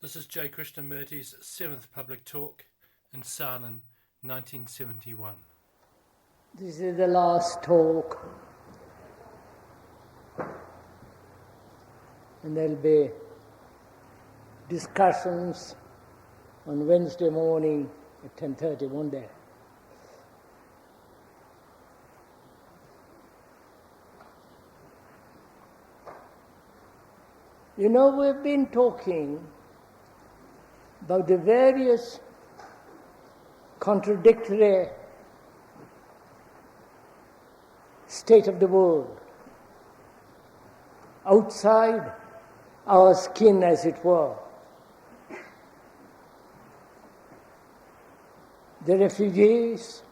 This is J. Krishnamurti's 7th public talk in Saanen, 1971. This is the last talk, and there'll be discussions on Wednesday morning at 10:30 one day. You know, we've been talking about the various contradictory state of the world, outside our skin, as it were. The refugees,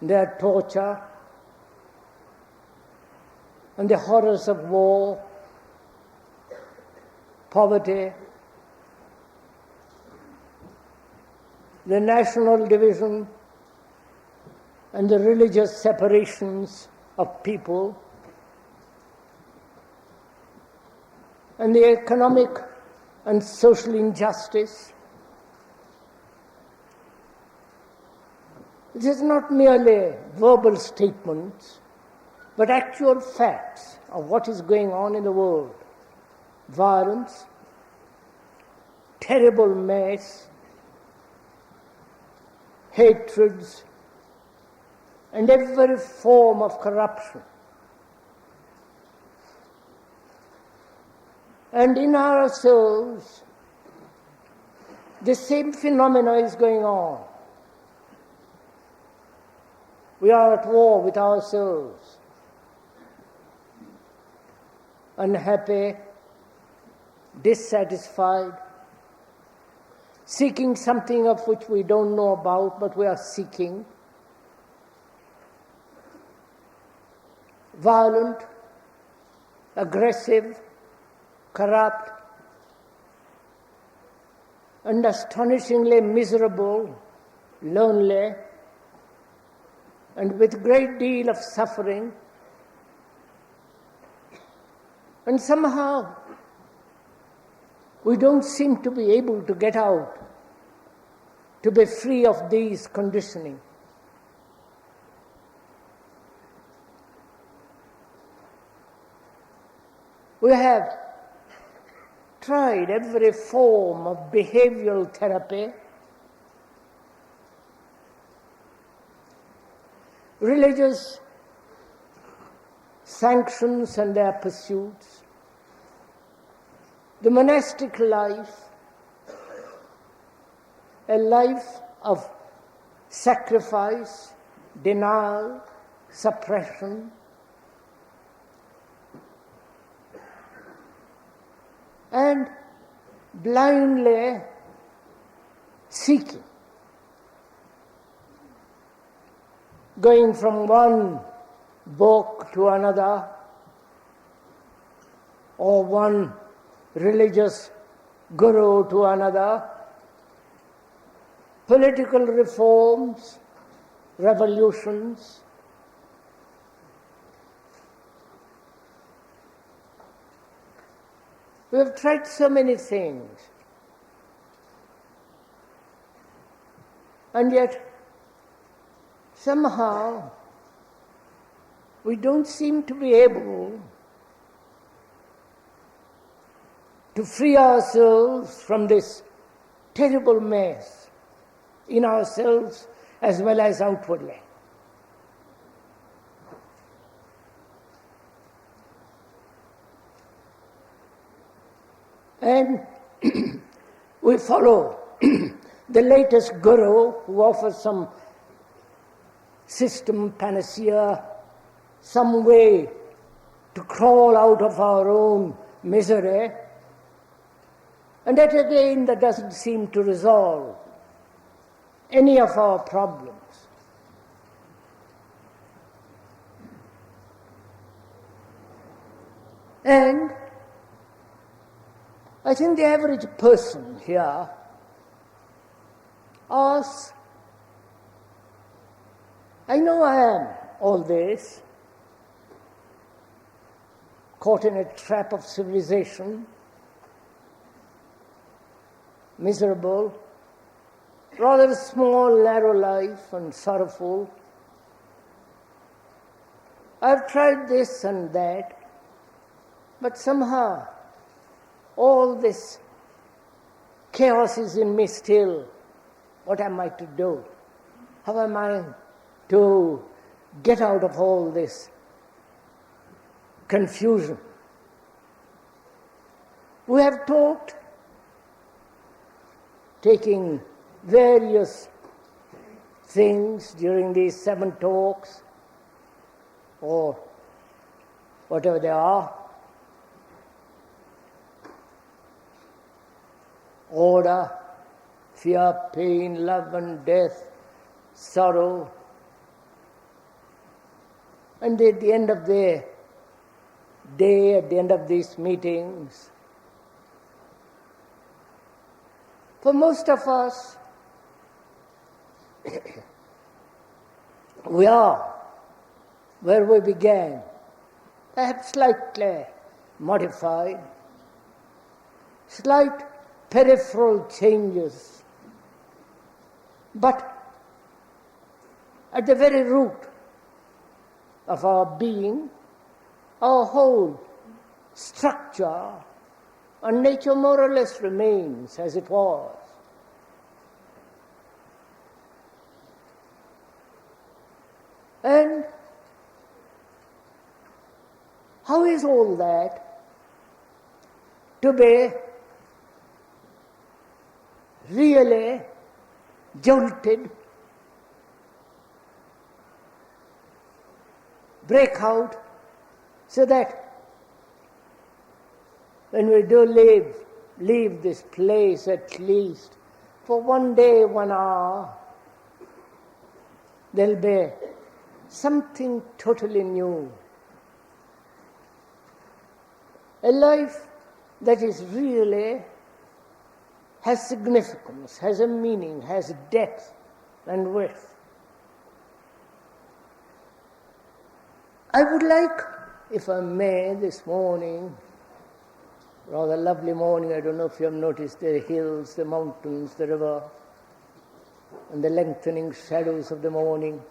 their torture, and the horrors of war, poverty, the national division and the religious separations of people, and the economic and social injustice. It is not merely verbal statements, but actual facts of what is going on in the world. Violence, terrible mess, hatreds, and every form of corruption. And in ourselves, the same phenomena is going on. We are at war with ourselves, unhappy, dissatisfied, seeking something of which we don't know about, but we are seeking. Violent, aggressive, corrupt, and astonishingly miserable, lonely, and with great deal of suffering. And somehow we don't seem to be able to get out, to be free of these conditioning. We have tried every form of behavioral therapy, religious sanctions and their pursuits, the monastic life, a life of sacrifice, denial, suppression, and blindly seeking, going from one book to another, or one religious guru to another, political reforms, revolutions. We have tried so many things, and yet somehow we don't seem to be able to free ourselves from this terrible mess in ourselves as well as outwardly. And we follow the latest guru who offers some system, panacea, some way to crawl out of our own misery. And that again, that doesn't seem to resolve any of our problems. And I think the average person here asks, I know I am all this, caught in a trap of civilization, miserable, rather small, narrow life and sorrowful. I've tried this and that, but somehow all this chaos is in me still. What am I to do? How am I to get out of all this confusion? We have talked, taking various things during these 7 talks, or whatever they are. Order, fear, pain, love and death, sorrow. And at the end of the day, at the end of these meetings, for most of us, we are where we began, perhaps slightly modified, slight peripheral changes, but at the very root of our being, our whole structure and nature more or less remains as it was. And how is all that to be really jolted, break out, so that when we do leave this place at least for one day, 1 hour, there'll be something totally new. A life that is really has significance, has a meaning, has depth and width. I would like, if I may, this morning, rather lovely morning, I don't know if you have noticed the hills, the mountains, the river, and the lengthening shadows of the morning,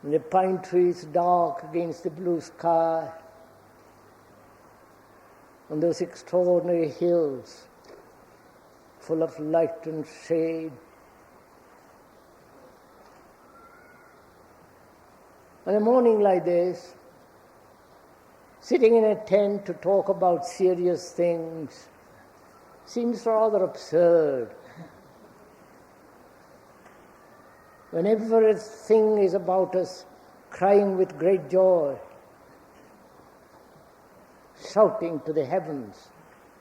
and the pine trees dark against the blue sky, and those extraordinary hills full of light and shade. On a morning like this, sitting in a tent to talk about serious things seems rather absurd. When everything is about us crying with great joy, shouting to the heavens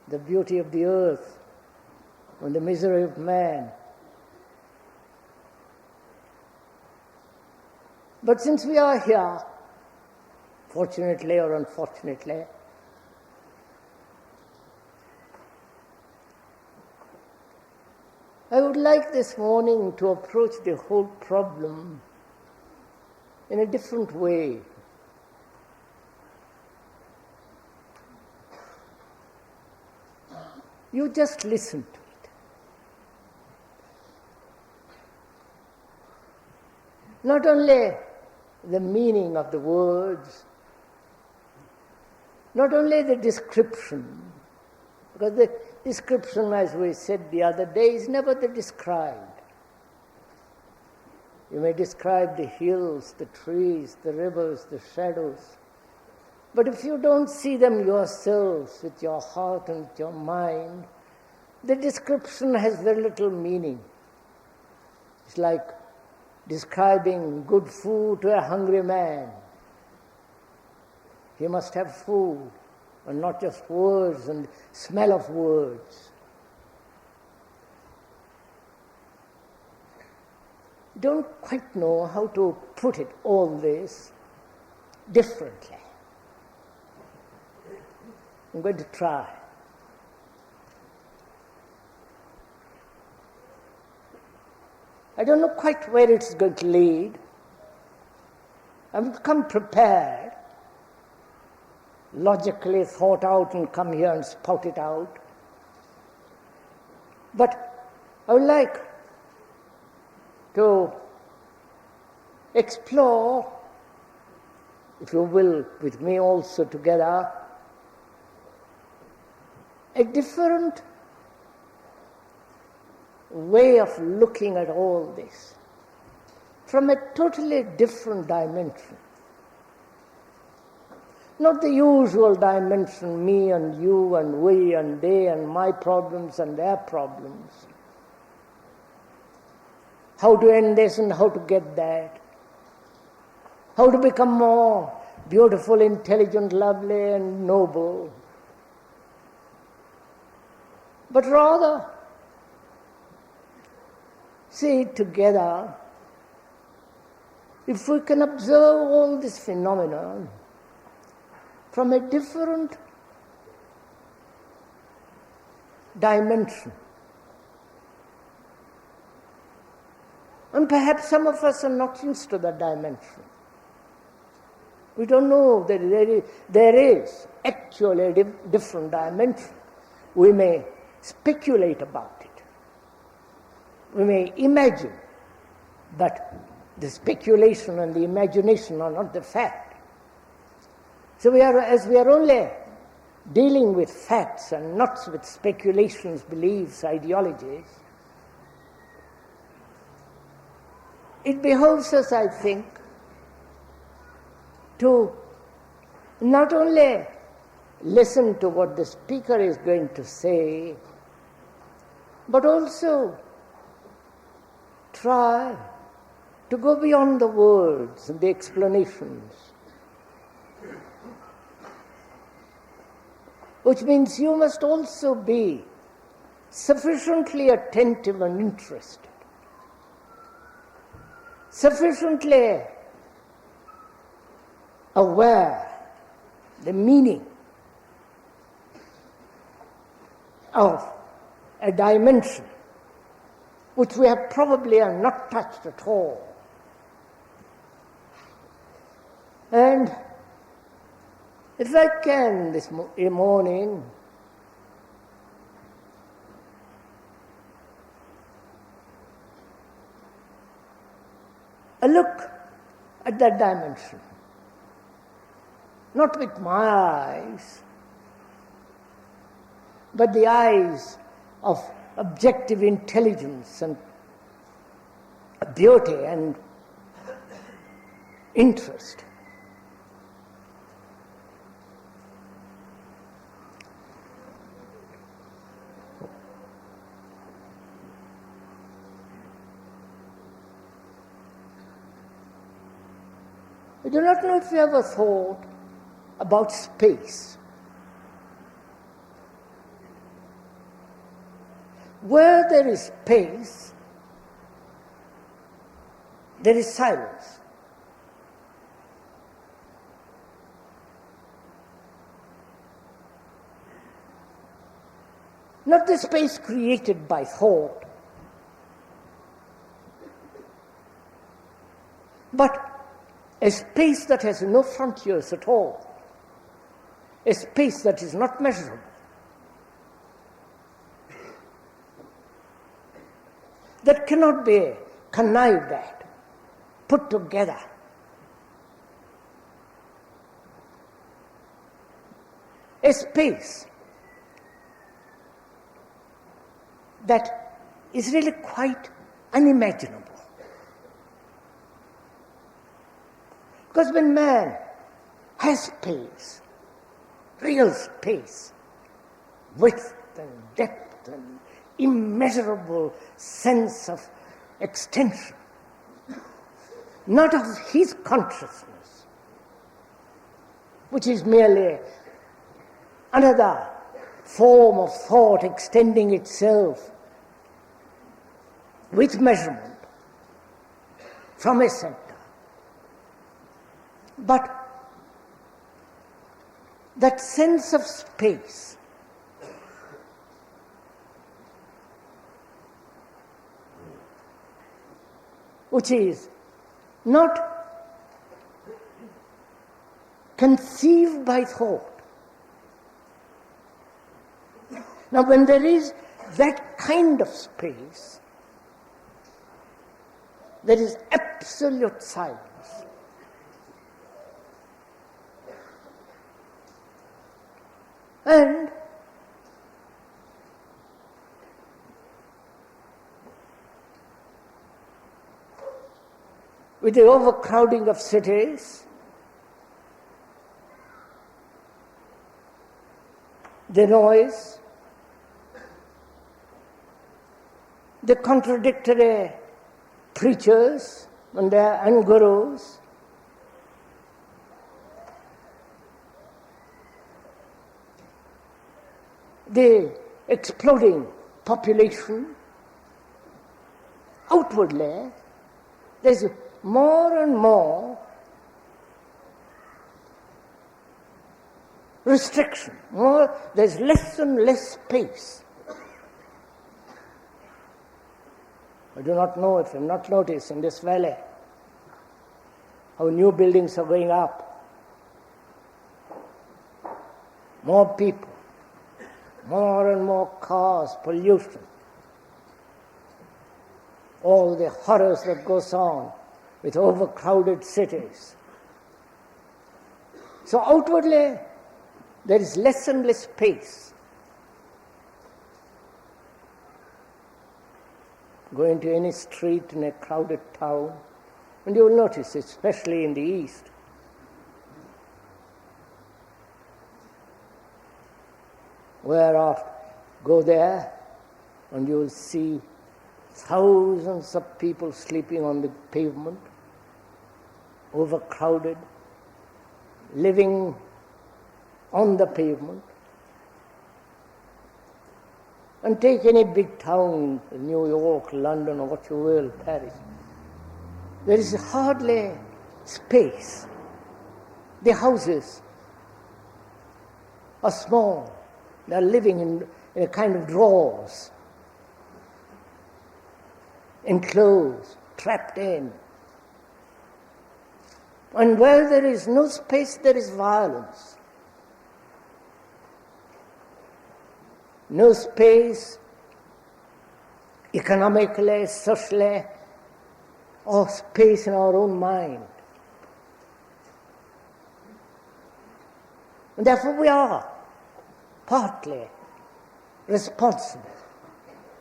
the beauty of the earth and the misery of man. But since we are here, fortunately or unfortunately, I would like this morning to approach the whole problem in a different way. You just listen to it. Not only the meaning of the words, not only the description, because the description, as we said the other day, is never the described. You may describe the hills, the trees, the rivers, the shadows, but if you don't see them yourselves with your heart and with your mind, the description has very little meaning. It's like describing good food to a hungry man. He must have food, and not just words and smell of words. Don't quite know how to put it, all this, differently. I'm going to try. I don't know quite where it's going to lead. I've come prepared logically thought out and come here and spout it out. But I would like to explore, if you will, with me also together, a different way of looking at all this, from a totally different dimension. Not the usual dimension, me and you and we and they and my problems and their problems. How to end this and how to get that. How to become more beautiful, intelligent, lovely and noble. But rather, see together, if we can observe all this phenomenon from a different dimension. And perhaps some of us are not used to that dimension. We don't know that there is actually a different dimension. We may speculate about it. We may imagine, but the speculation and the imagination are not the fact. So as we are only dealing with facts and not with speculations, beliefs, ideologies, it behoves us, I think, to not only listen to what the speaker is going to say, but also try to go beyond the words and the explanations. Which means you must also be sufficiently attentive and interested, sufficiently aware the meaning of a dimension which we have probably not touched at all. And if I can this morning, a look at that dimension, not with my eyes, but the eyes of objective intelligence and beauty and interest. I do not know if you ever thought about space. Where there is space, there is silence. Not the space created by thought, but a space that has no frontiers at all, a space that is not measurable. That cannot be connived at, put together. A space that is really quite unimaginable. Because when man has space, real space, width and depth and immeasurable sense of extension, not of his consciousness, which is merely another form of thought extending itself with measurement from a center. But that sense of space which is not conceived by thought, Now, when there is that kind of space, there is absolute silence. And with the overcrowding of cities, the noise, the contradictory preachers and gurus, the exploding population, outwardly, there's more and more restriction, there's less and less space. I do not know if you have not noticed in this valley how new buildings are going up. More people, more and more cars, pollution, all the horrors that goes on with overcrowded cities. So outwardly, there is less and less space. Go into any street in a crowded town, and you will notice, especially in the East, go there, and you will see thousands of people sleeping on the pavement, overcrowded, living on the pavement. And take any big town, New York, London, or what you will, Paris. There is hardly space. The houses are small. They are living in a kind of drawers, enclosed, trapped in. And where there is no space, there is violence. No space economically, socially, or space in our own mind. And therefore we are partly responsible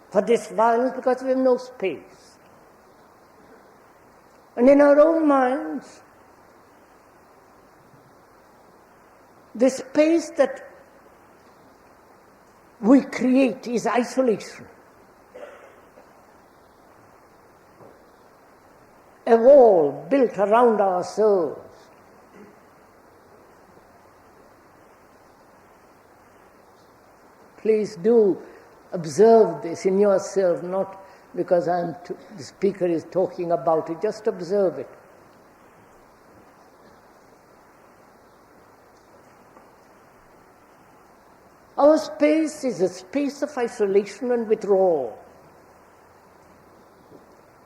for this violence because we have no space. And in our own minds, the space that we create is isolation. A wall built around ourselves. Please do observe this in yourself, not because the speaker is talking about it, just observe it. Our space is a space of isolation and withdrawal.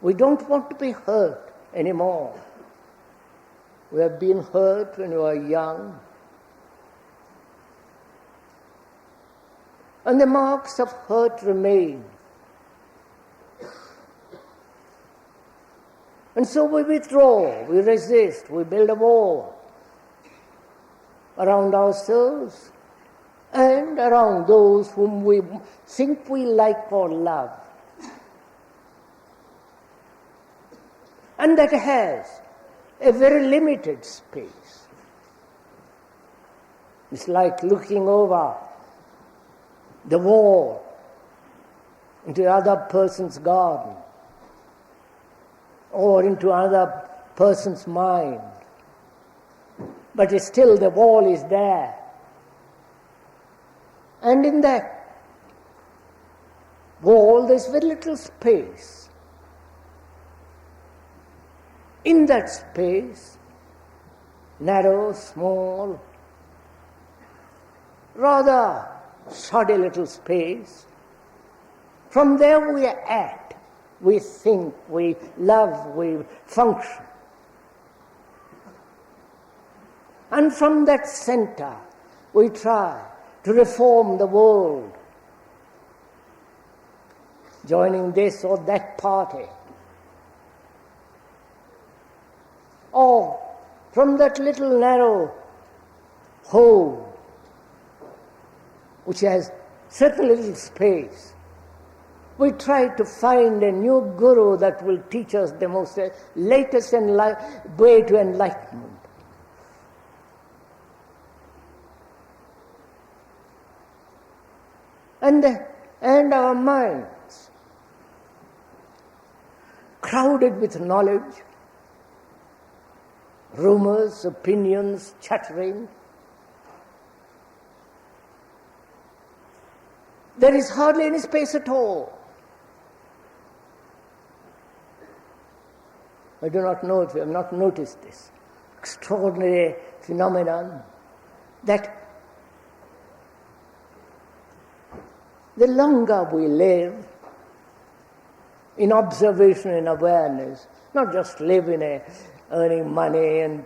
We don't want to be hurt anymore. We have been hurt when we were young. And the marks of hurt remain. And so we withdraw, we resist, we build a wall around ourselves and around those whom we think we like or love. And that has a very limited space. It's like looking over the wall into other person's garden or into another person's mind. But still the wall is there. And in that wall there's very little space. In that space, narrow, small, rather shoddy little space, from there we act, we think, we love, we function. And from that center we try to reform the world joining this or that party. Or from that little narrow hole, which has certain little space, we try to find a new guru that will teach us the most latest way to enlightenment. And our minds, crowded with knowledge, rumors, opinions, chattering, there is hardly any space at all. I do not know if you have not noticed this extraordinary phenomenon that the longer we live in observation and awareness, not just live in earning money and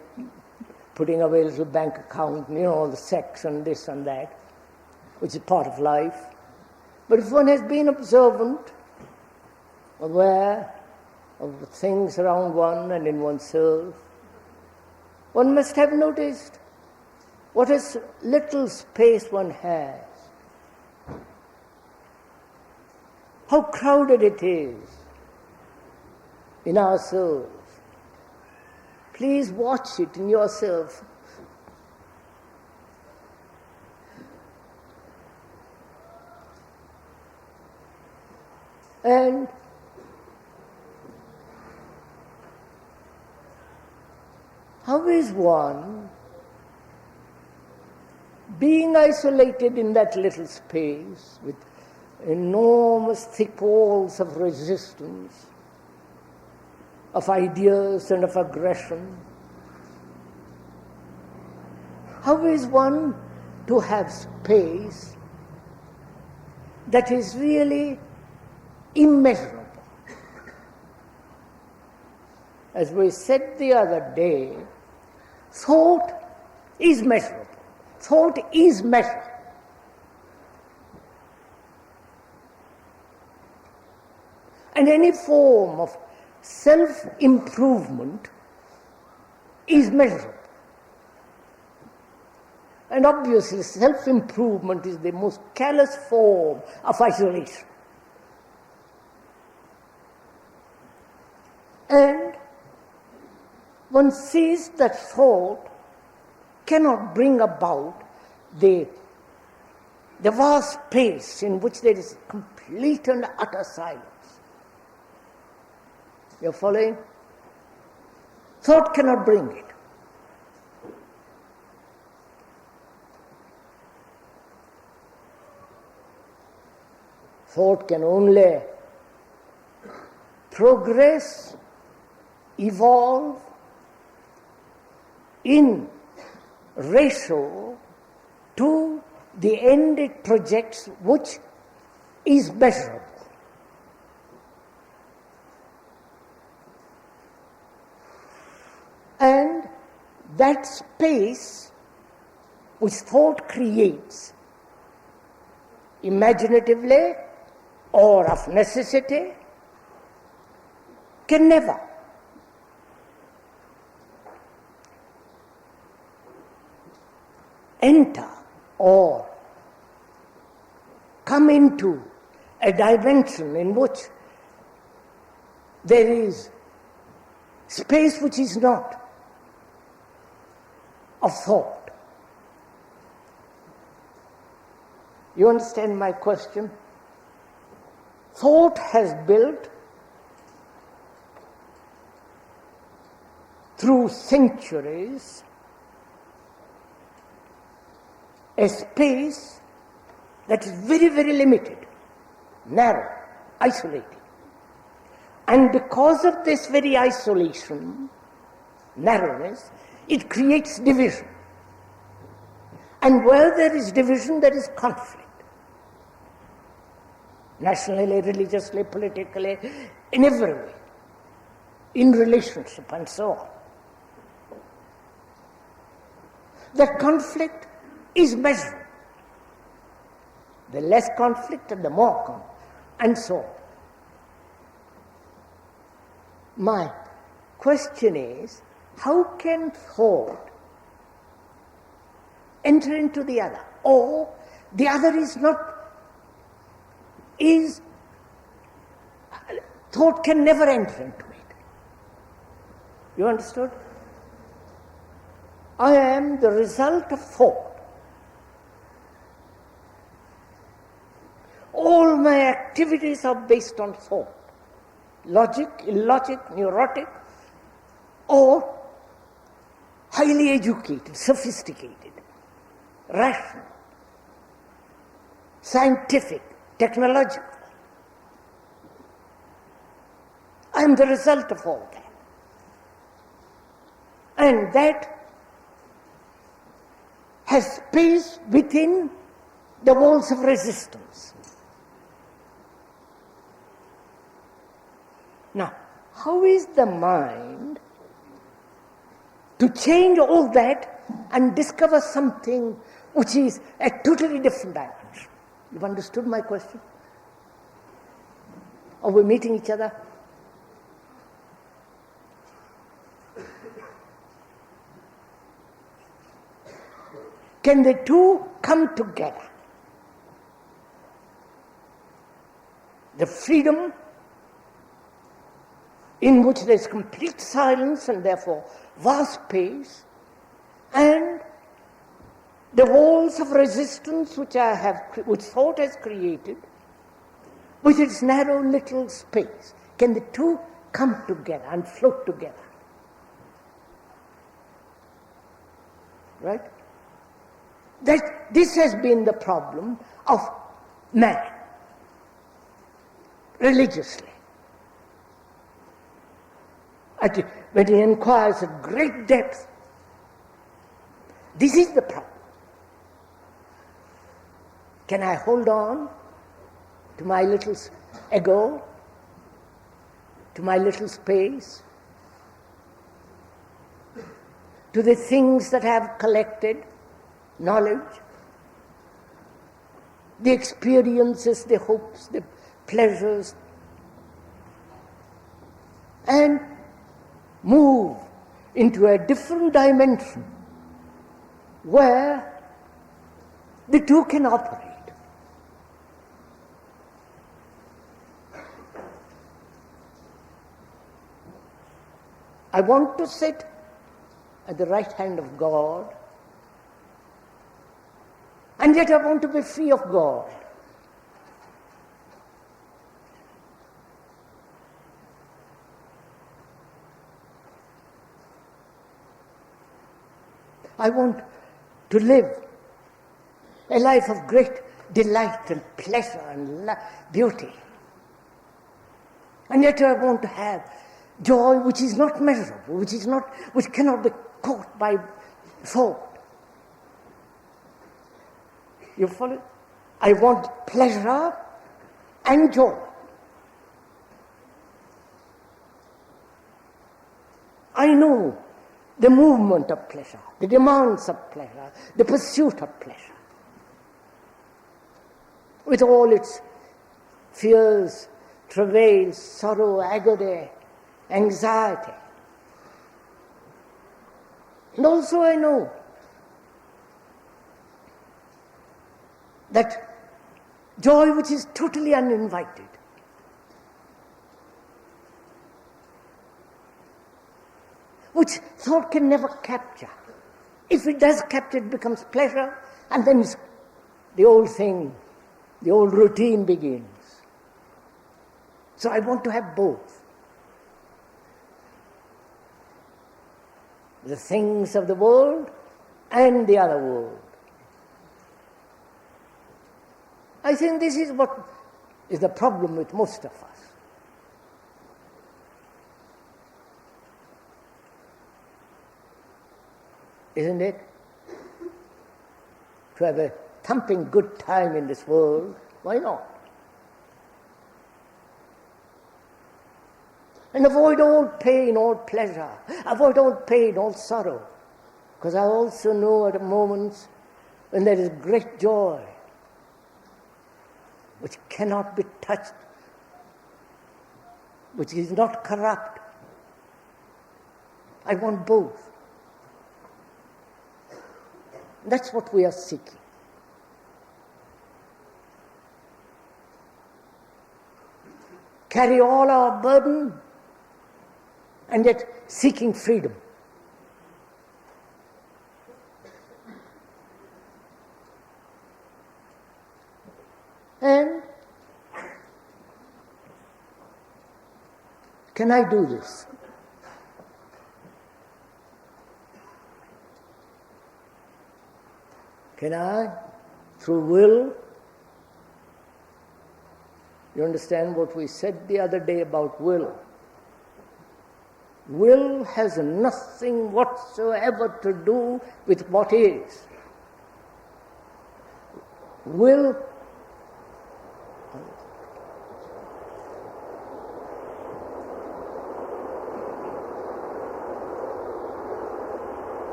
putting away a little bank account, all the sex and this and that, which is part of life. But if one has been observant, aware of the things around one and in oneself, one must have noticed what a little space one has, how crowded it is in ourselves. Please watch it in yourself. And how is one, being isolated in that little space with enormous thick walls of resistance, of ideas and of aggression, how is one to have space that is really immeasurable? As we said the other day, thought is measurable. Thought is measured. And any form of self-improvement is measurable. And obviously self-improvement is the most callous form of isolation. And one sees that thought cannot bring about the vast space in which there is complete and utter silence. You're following? Thought cannot bring it. Thought can only progress, evolve in ratio to the end it projects, which is measurable. And that space which thought creates, imaginatively or of necessity, can never enter or come into a dimension in which there is space which is not of thought. You understand my question? Thought has built through centuries a space that is very, very limited, narrow, isolated. And because of this very isolation, narrowness, it creates division. And where there is division, there is conflict. Nationally, religiously, politically, in every way, in relationship and so on. That conflict is measured. The less conflict and the more conflict, and so on. My question is, how can thought enter into the other? Or the other thought can never enter into it. You understood? I am the result of thought. All my activities are based on thought. Logic, illogic, neurotic, or highly educated, sophisticated, rational, scientific, technological. I am the result of all that. And that has space within the walls of resistance. Now, how is the mind to change all that and discover something which is a totally different dimension? You've understood my question? Are we meeting each other? Can the two come together? The freedom in which there is complete silence and therefore vast space, and the walls of resistance which thought has created, with its narrow little space. Can the two come together and float together? Right? This has been the problem of man, religiously. When he inquires at great depth, this is the problem. Can I hold on to my little ego, to my little space, to the things that I have collected, knowledge, the experiences, the hopes, the pleasures, and move into a different dimension where the two can operate? I want to sit at the right hand of God, and yet I want to be free of God. I want to live a life of great delight and pleasure and beauty. And yet I want to have joy which is not measurable, which cannot be caught by thought. You follow? I want pleasure and joy. I know the movement of pleasure, the demands of pleasure, the pursuit of pleasure, with all its fears, travails, sorrow, agony, anxiety. And also I know that joy which is totally uninvited, which thought can never capture. If it does capture, it becomes pleasure, and then the old thing, the old routine begins. So I want to have both. The things of the world and the other world. I think this is what is the problem with most of us. Isn't it? To have a thumping good time in this world, why not? And avoid all pain, all pleasure. Avoid all pain, all sorrow. Because I also know at moments when there is great joy, which cannot be touched, which is not corrupt, I want both. That's what we are seeking. Carry all our burden and yet seeking freedom. And can I do this? Can I, through will? You understand what we said the other day about will? Will has nothing whatsoever to do with what is. Will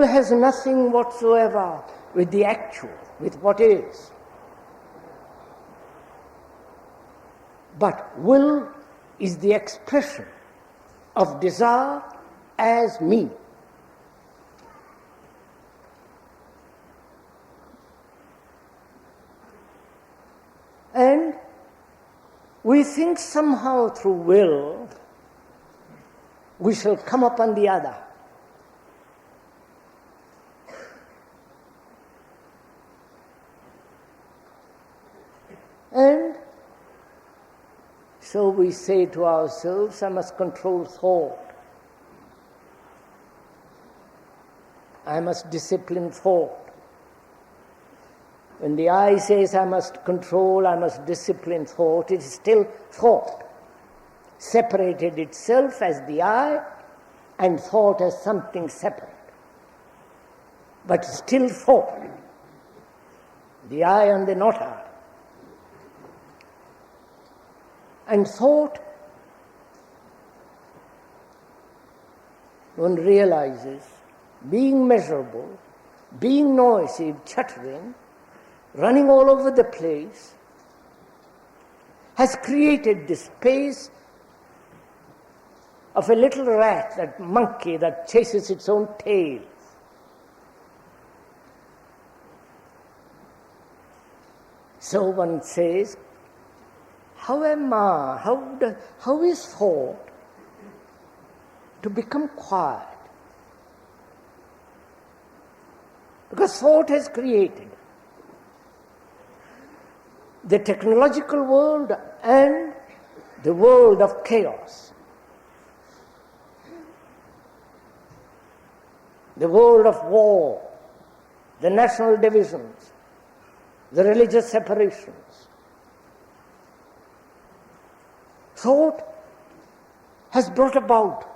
has nothing whatsoever with the actual, with what is. But will is the expression of desire as me. And we think somehow through will we shall come upon the other. And so we say to ourselves, I must control thought. I must discipline thought. When the I says I must control, I must discipline thought, it is still thought. Separated itself as the I and thought as something separate. But still thought. The I and the not I. And thought, one realizes, being measurable, being noisy, chattering, running all over the place, has created this space of a little rat, that monkey that chases its own tail. So one says, how am I, how is thought to become quiet? Because thought has created the technological world and the world of chaos. The world of war, the national divisions, the religious separations. Thought has brought about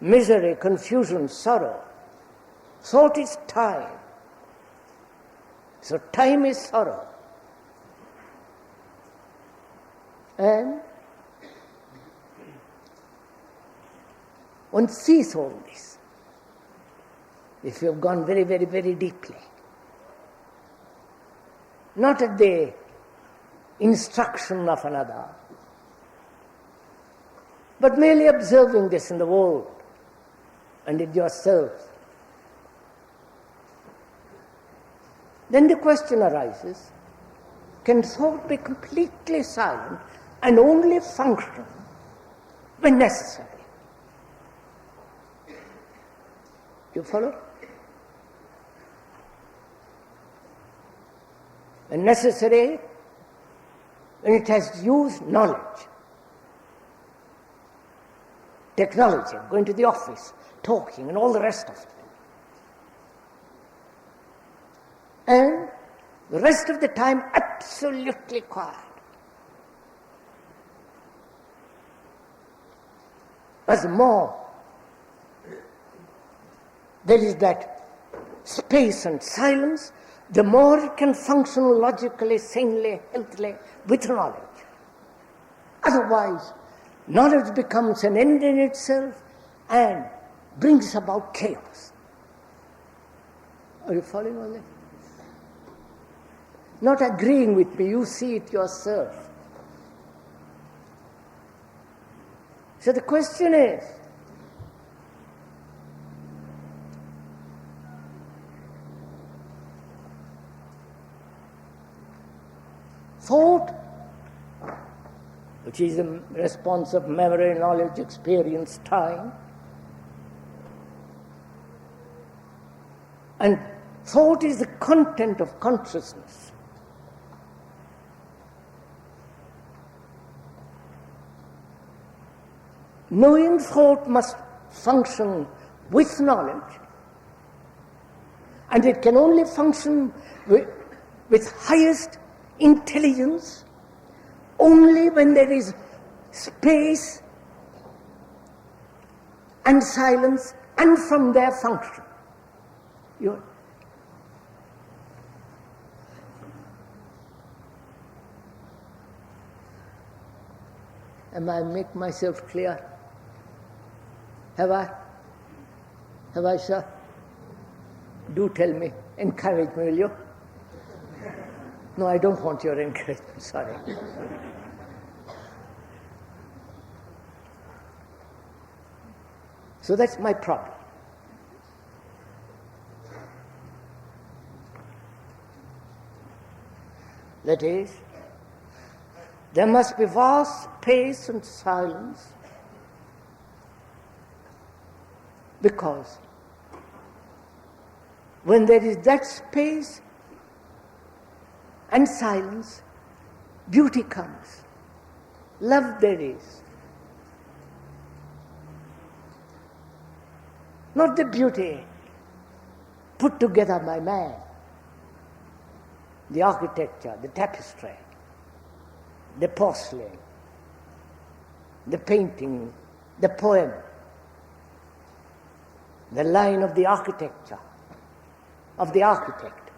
misery, confusion, sorrow. Thought is time. So time is sorrow. And one sees all this. If you have gone very, very, very deeply. Not at the instruction of another, but merely observing this in the world and in yourself. Then the question arises, can thought be completely silent and only function when necessary? You follow? When necessary, when it has used knowledge, technology, going to the office, talking, and all the rest of it. And the rest of the time, absolutely quiet. As more there is that space and silence, the more it can function logically, sanely, healthily, with knowledge. Otherwise, knowledge becomes an end in itself and brings about chaos. Are you following all that? not agreeing with me. You see it yourself. So the question is, thought, which is a response of memory, knowledge, experience, time, and thought is the content of consciousness. Knowing thought must function with knowledge, and it can only function with highest intelligence only when there is space and silence, and from their function. Am I make myself clear? Have I, sir? Do tell me. Encourage me, will you? No, I don't want your encouragement, sorry. So that's my problem. That is, there must be vast space and silence, because when there is that space and silence, beauty comes, love there is. Not the beauty put together by man, the architecture, the tapestry, the porcelain, the painting, the poem, the line of the architecture, of the architect.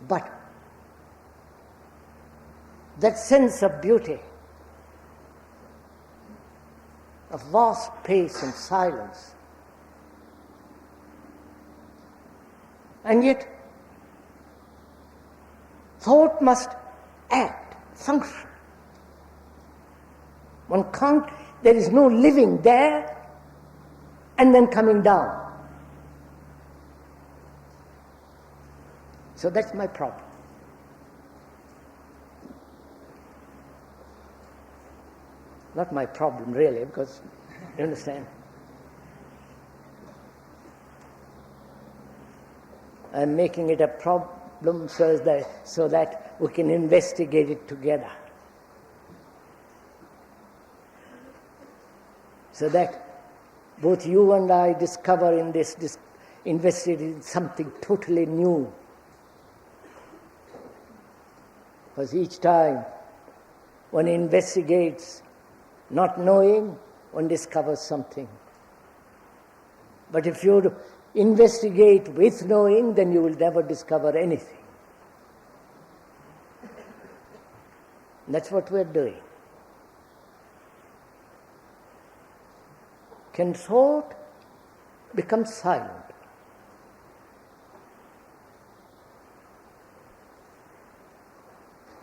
But that sense of beauty, of vast space and silence, and yet thought must act, function. One can't, there is no living there and then coming down. So that's my problem. Not my problem really, because, you understand? I'm making it a problem so that we can investigate it together. So that both you and I discover in this investigate something totally new. Because each time one investigates not knowing, one discovers something. But if you investigate with knowing, then you will never discover anything. And that's what we're doing. Can thought become silent?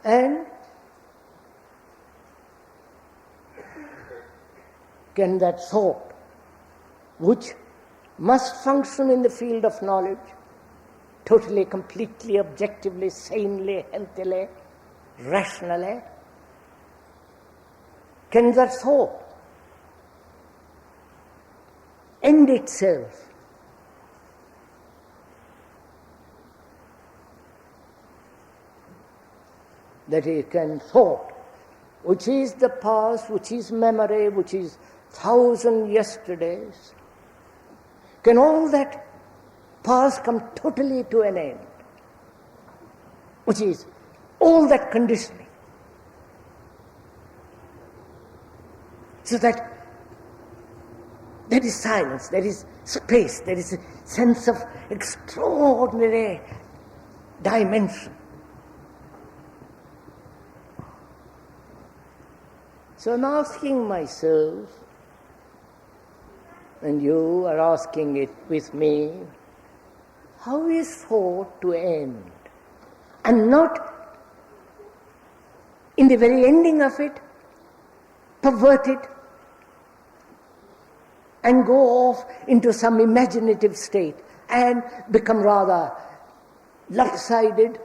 And can that thought, which must function in the field of knowledge, totally, completely, objectively, sanely, healthily, rationally, can that thought end itself? That it can thought, which is the past, which is memory, which is 1,000 yesterdays, can all that past come totally to an end, which is all that conditioning, so that there is silence, there is space, there is a sense of extraordinary dimension. So I'm asking myself, and you are asking it with me, how is thought to end? And not in the very ending of it, pervert it and go off into some imaginative state and become rather lopsided,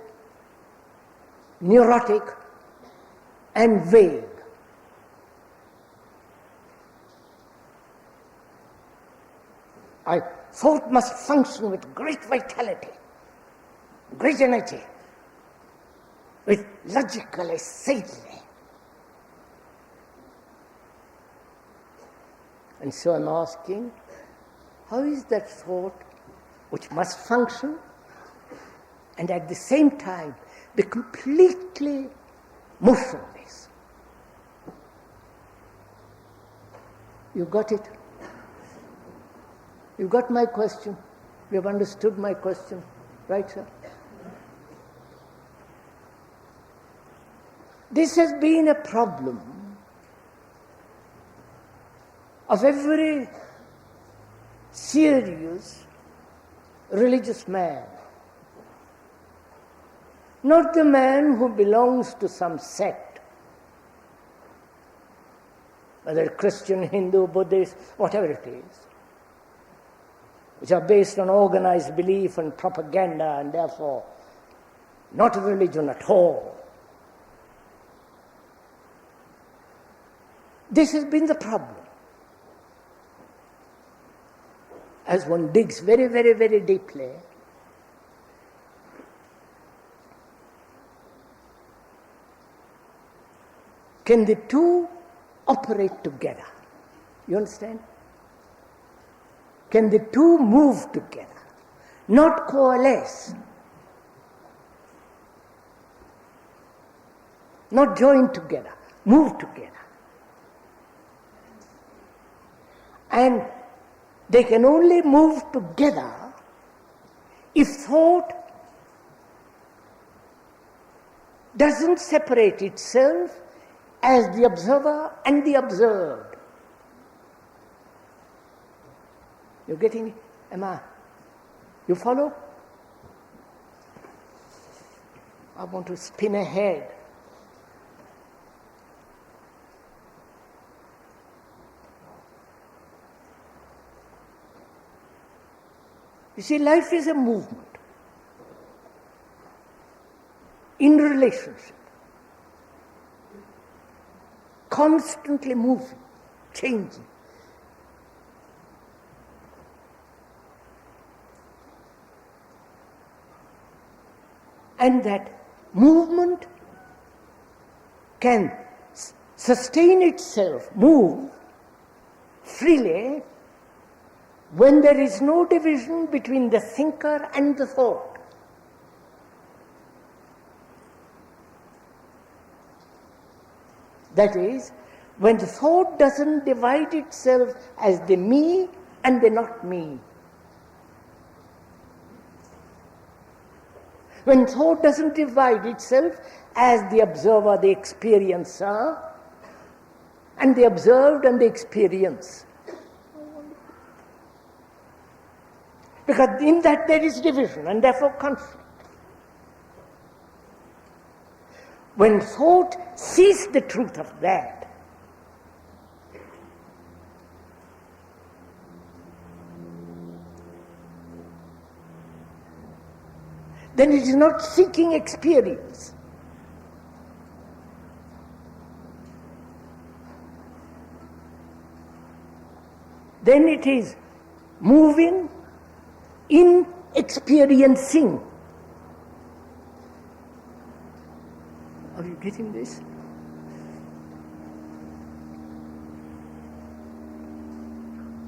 neurotic and vague. Thought must function with great vitality, great energy, with logical acidity. And so I'm asking, how is that thought which must function and at the same time be completely motionless? You got it? You got my question? You have understood my question, right, sir? This has been a problem of every serious religious man. Not the man who belongs to some sect, whether Christian, Hindu, Buddhist, whatever it is, which are based on organized belief and propaganda and therefore not a religion at all. This has been the problem. As one digs very, very, very deeply, can the two operate together? You understand? Can the two move together, not coalesce, not join together, move together? And they can only move together if thought doesn't separate itself as the observer and the observed. You getting it? Emma? You follow? I want to spin ahead. You see, life is a movement in relationship, constantly moving, changing. And that movement can sustain itself, move freely when there is no division between the thinker and the thought. That is, when the thought doesn't divide itself as the me and the not me. When thought doesn't divide itself as the observer, the experiencer, and the observed and the experience. Because in that there is division and therefore conflict. When thought sees the truth of that, then it is not seeking experience. Then it is moving in experiencing. Are you getting this?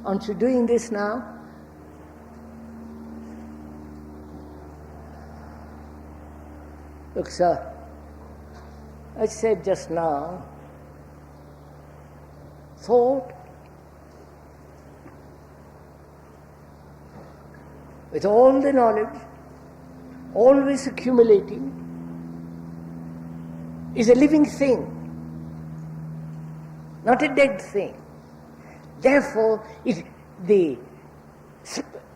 Aren't you doing this now? Look, sir, I said just now, thought with all the knowledge, always accumulating, is a living thing, not a dead thing. Therefore, the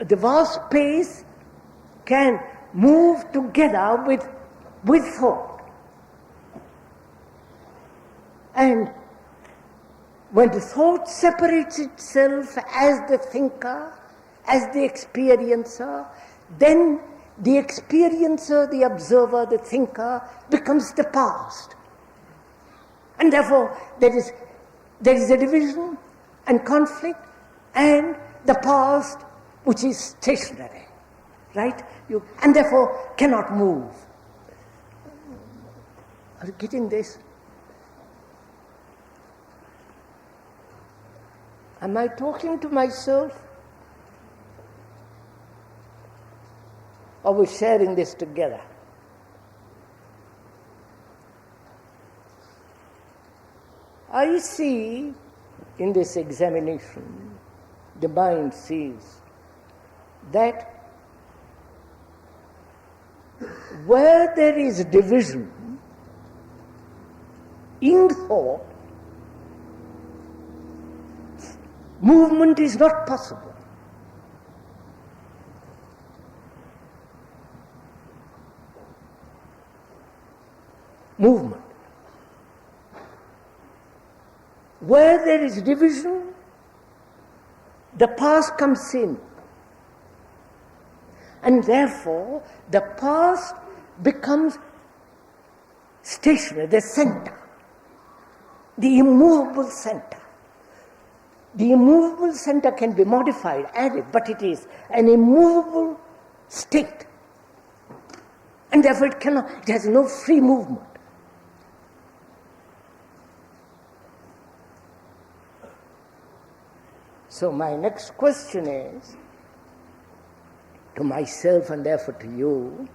vast space can move together with thought. And when the thought separates itself as the thinker, as the experiencer, then the experiencer, the observer, the thinker becomes the past. And therefore there is a division and conflict, and the past which is stationary, right? And therefore cannot move. Are you getting this? Am I talking to myself? Or are we sharing this together? I see in this examination, the mind sees that where there is division in thought, movement is not possible. Movement. Where there is division, the past comes in. And therefore, the past becomes stationary, the center, the immovable center. The immovable center can be modified, added, but it is an immovable state. And therefore it has no free movement. So my next question is, to myself and therefore to you,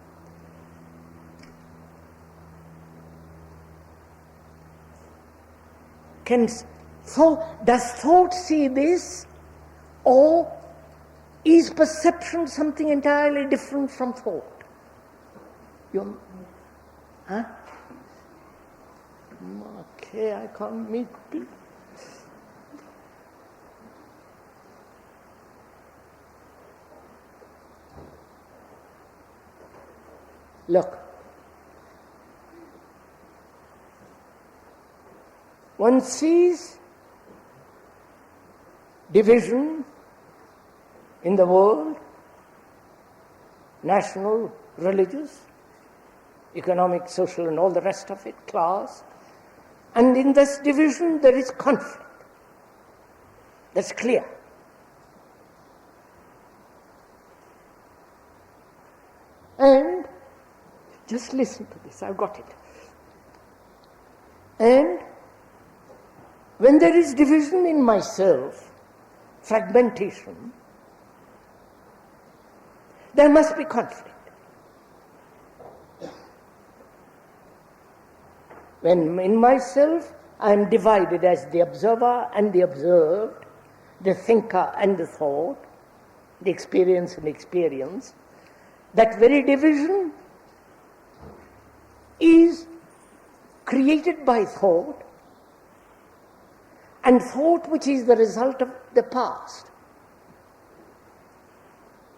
does thought see this, or is perception something entirely different from thought? Okay, I can't meet people. Look, one sees division in the world, national, religious, economic, social, and all the rest of it, class, and in this division there is conflict. That's clear. And just listen to this, I've got it. And when there is division in myself, fragmentation, there must be conflict. When in myself I am divided as the observer and the observed, the thinker and the thought, the experience and experience, that very division is created by thought, and thought which is the result of the past.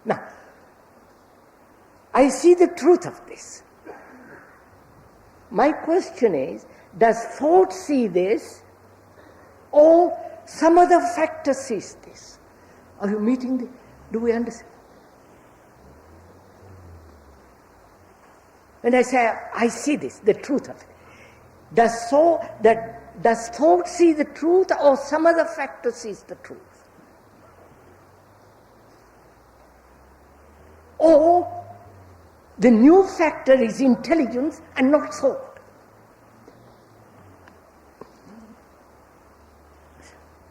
Now, I see the truth of this. My question is, does thought see this, or some other factor sees this? Are you meeting the... Do we understand? When I say, I see this, the truth of it, does thought see the truth, or some other factor sees the truth? Or the new factor is intelligence and not thought?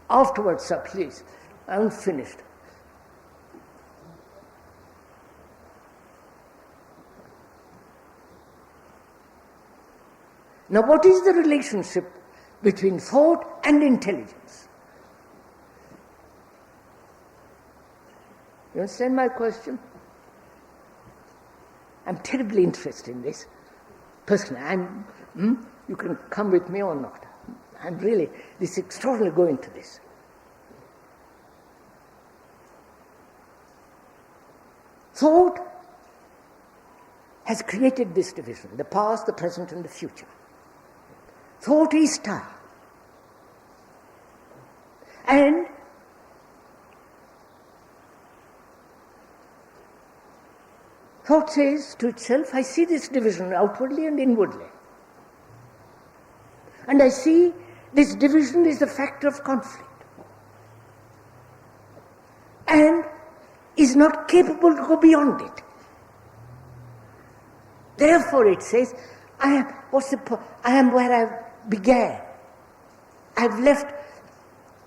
Afterwards, sir, please. I'm finished. Now, what is the relationship between thought and intelligence? You understand my question? I'm terribly interested in this. Personally, you can come with me or not. I'm really, this is extraordinary going to this. Thought has created this division, the past, the present and the future. Thought is time. And thought says to itself, I see this division outwardly and inwardly. And I see this division is the factor of conflict. And is not capable to go beyond it. Therefore it says, I am where I began. I've left,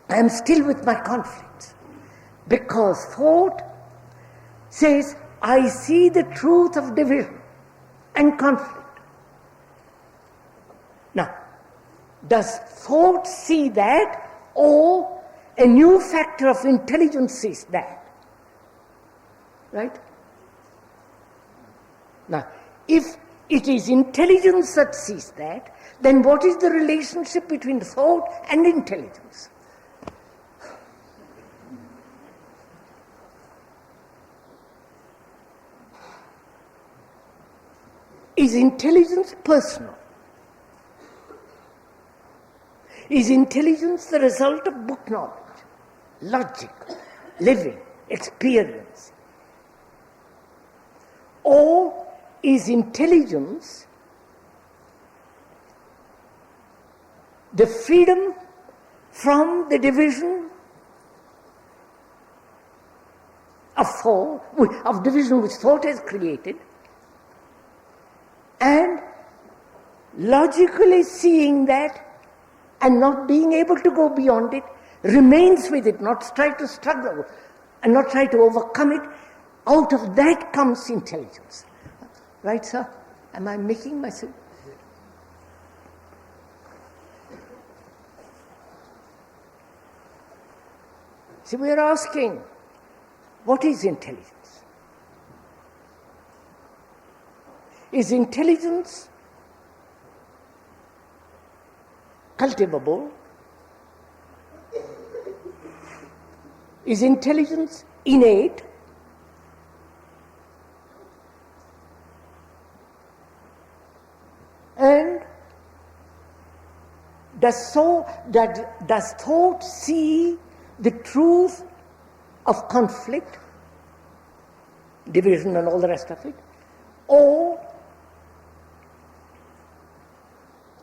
I am still with my conflicts. Because thought says, I see the truth of division and conflict. Now, does thought see that, or a new factor of intelligence sees that? Right? Now, if it is intelligence that sees that, then what is the relationship between thought and intelligence? Is intelligence personal? Is intelligence the result of book knowledge, logic, living, experience? Or is intelligence the freedom from the division of thought, of division which thought has created, and logically seeing that and not being able to go beyond it, remains with it, not try to struggle and not try to overcome it? Out of that comes intelligence. Right, sir? Am I making myself? See, we are asking, what is intelligence? Is intelligence cultivable? Is intelligence innate? And does thought see the truth of conflict, division and all the rest of it? Or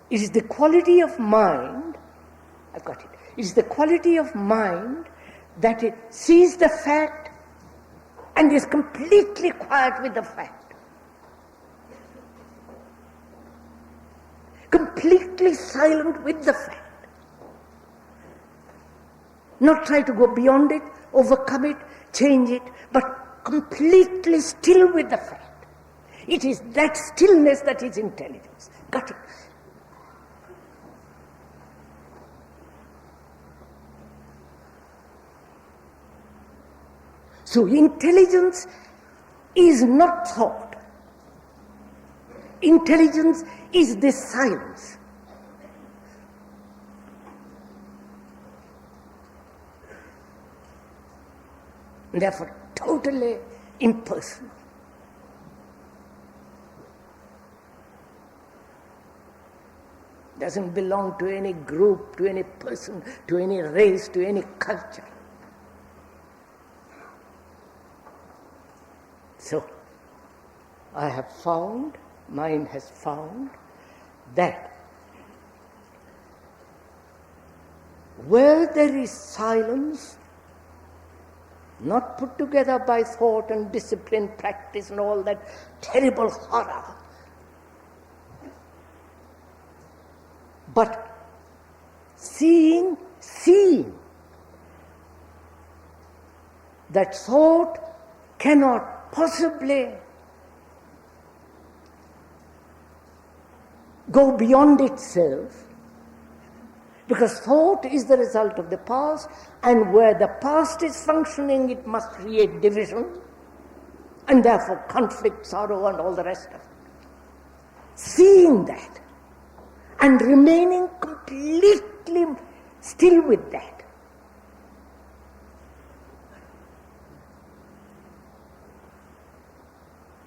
it is the quality of mind, I've got it, it is the quality of mind that it sees the fact and is completely quiet with the fact. Completely silent with the fact. Not try to go beyond it, overcome it, change it, but completely still with the fact. It is that stillness that is intelligence. Got it? So intelligence is not thought. Intelligence is this silence. Therefore, totally impersonal. Doesn't belong to any group, to any person, to any race, to any culture. So, I have found, mind has found, that where there is silence, not put together by thought and discipline, practice and all that terrible horror, but seeing that thought cannot possibly go beyond itself, because thought is the result of the past, and where the past is functioning, it must create division, and therefore conflict, sorrow, and all the rest of it. Seeing that, and remaining completely still with that.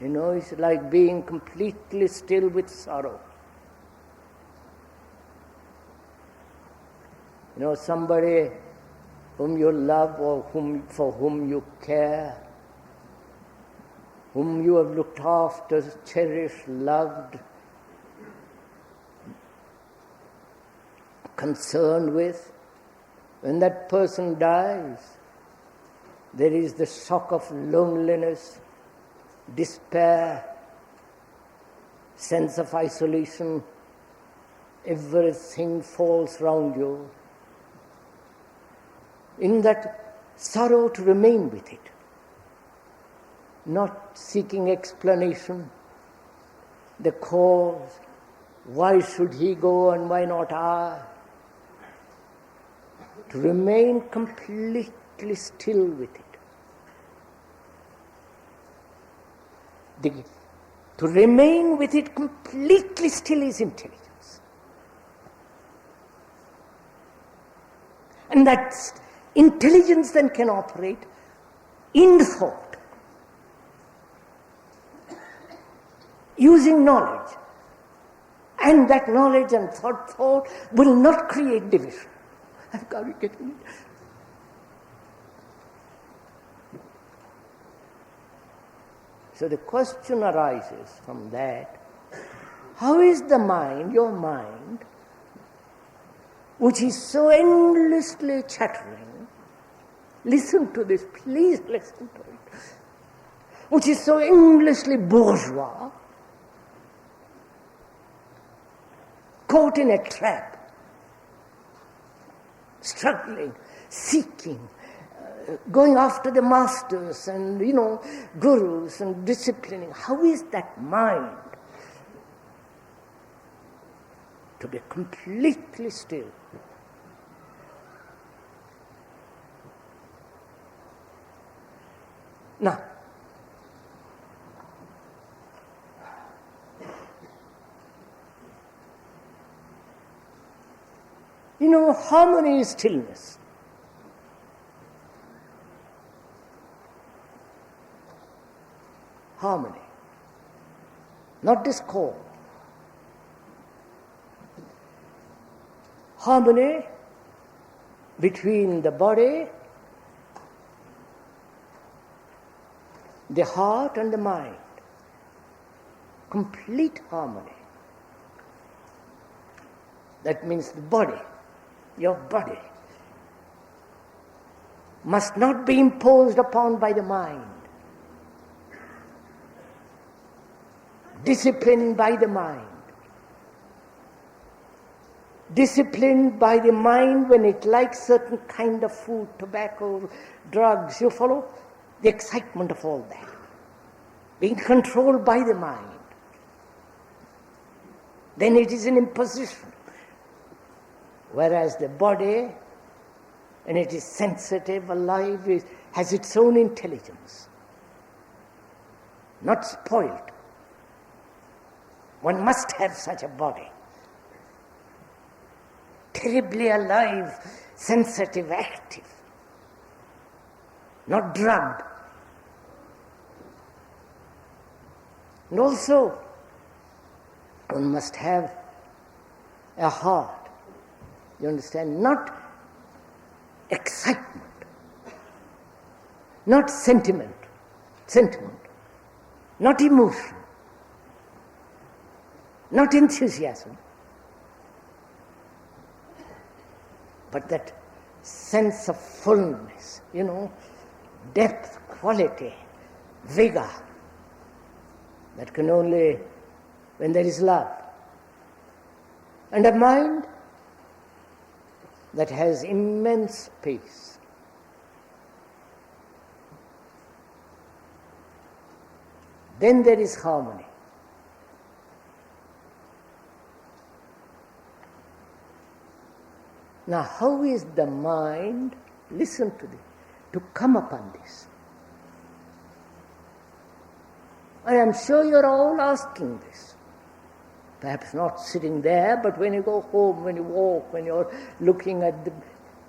It's like being completely still with sorrow. Somebody whom you love or for whom you care, whom you have looked after, cherished, loved, concerned with, when that person dies, there is the shock of loneliness, despair, sense of isolation. Everything falls round you. In that sorrow, to remain with it, not seeking explanation, the cause, why should he go and why not I? To remain completely still with it. To remain with it completely still is intelligence. And that intelligence then can operate in thought, using knowledge. And that knowledge and thought will not create division. I've got to get it. So the question arises from that, how is the mind, your mind, which is so endlessly chattering, listen to this, please listen to it, which is so endlessly bourgeois, caught in a trap, struggling, seeking, going after the masters and, gurus and disciplining. How is that mind to be completely still? Now, harmony is stillness. Harmony, not discord. Harmony between the body, the heart and the mind. Complete harmony. That means the body, your body, must not be imposed upon by the mind. Disciplined by the mind. Disciplined by the mind when it likes certain kind of food, tobacco, drugs, you follow? The excitement of all that. Being controlled by the mind. Then it is an imposition. Whereas the body, and it is sensitive, alive, has its own intelligence. Not spoiled. One must have such a body. Terribly alive, sensitive, active. Not drugged. And also, one must have a heart. You understand? Not excitement. Not sentiment. Not emotion. Not enthusiasm, but that sense of fullness, depth, quality, vigor, that can only when there is love. And a mind that has immense peace. Then there is harmony. Now, how is the mind, listen to this, to come upon this? I am sure you're all asking this. Perhaps not sitting there, but when you go home, when you walk, when you're looking at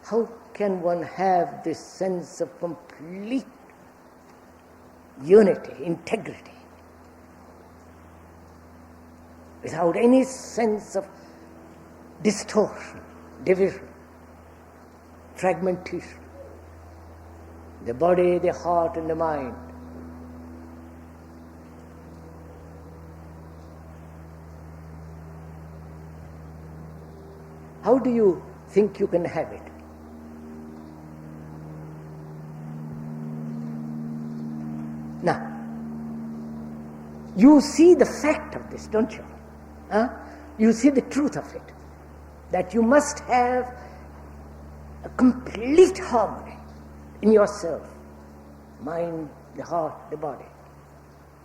how can one have this sense of complete unity, integrity, without any sense of distortion, division, fragmentation. The body, the heart, and the mind. How do you think you can have it? Now, you see the fact of this, don't you? Huh? You see the truth of it, that you must have a complete harmony in yourself, mind, the heart, the body.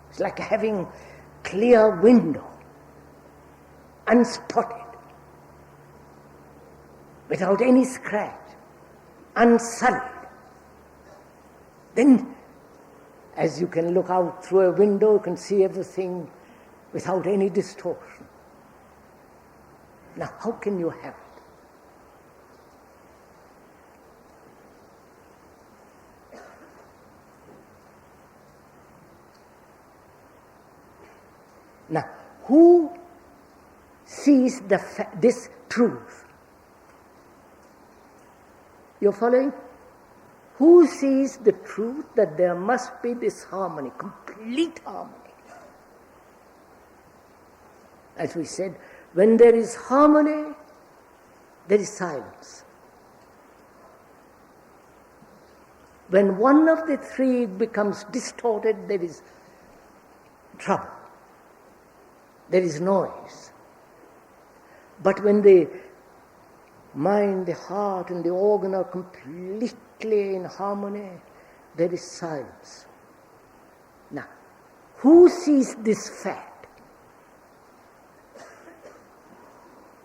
It's like having clear window, unspotted, without any scratch, unsullied. Then, as you can look out through a window, you can see everything without any distortion. Now, how can you have it? Now, who sees this truth? You're following? Who sees the truth that there must be this harmony, complete harmony? As we said, when there is harmony, there is silence. When one of the three becomes distorted, there is trouble. There is noise. But when the mind, the heart, and the organ are completely in harmony, there is silence. Now, who sees this fact?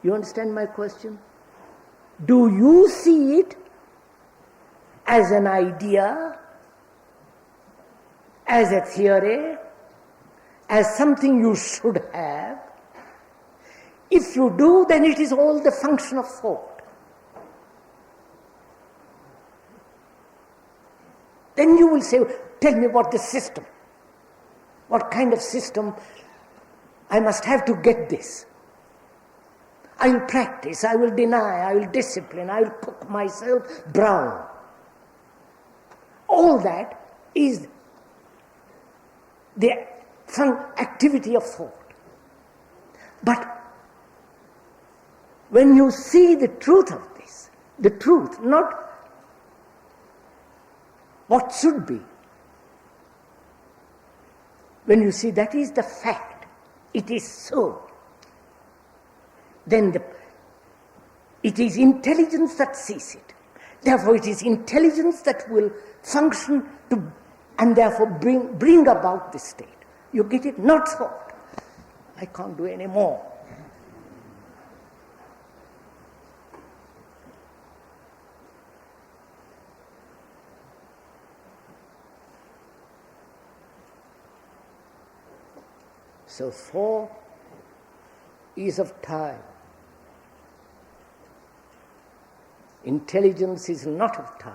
You understand my question? Do you see it as an idea, as a theory, as something you should have? If you do, then it is all the function of thought. Then you will say, tell me what the system, what kind of system I must have to get this. I will practice, I will deny, I will discipline, I will cook myself brown. All that is the activity of thought. But when you see the truth of this, the truth, not what should be, when you see that is the fact, it is so, then it is intelligence that sees it. Therefore it is intelligence that will function to, and therefore bring about this state. You get it? Not thought. I can't do any more. So 4 is of time. Intelligence is not of time.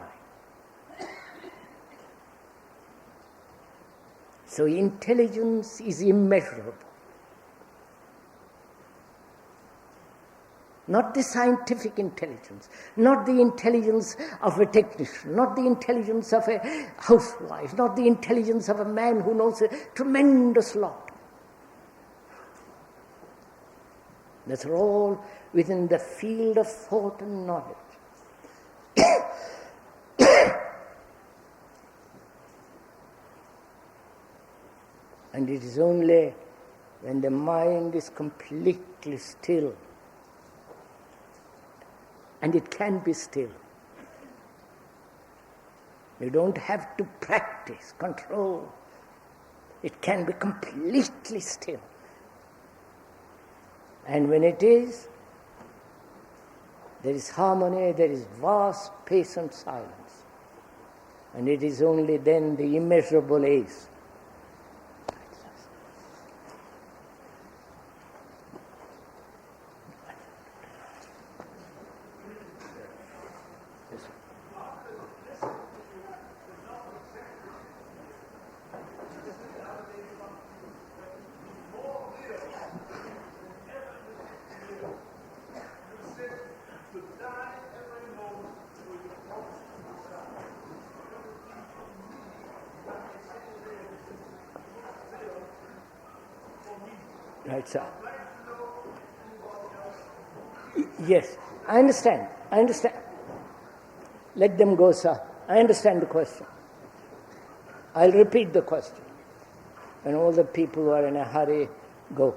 So intelligence is immeasurable. Not the scientific intelligence, not the intelligence of a technician, not the intelligence of a housewife, not the intelligence of a man who knows a tremendous lot. That's all within the field of thought and knowledge. And it is only when the mind is completely still, and it can be still. You don't have to practice, control. It can be completely still. And when it is, there is harmony, there is vast space and silence. And it is only then the immeasurable is. Right, sir. Yes, I understand. Let them go, sir. I understand the question. I'll repeat the question. And all the people who are in a hurry, go.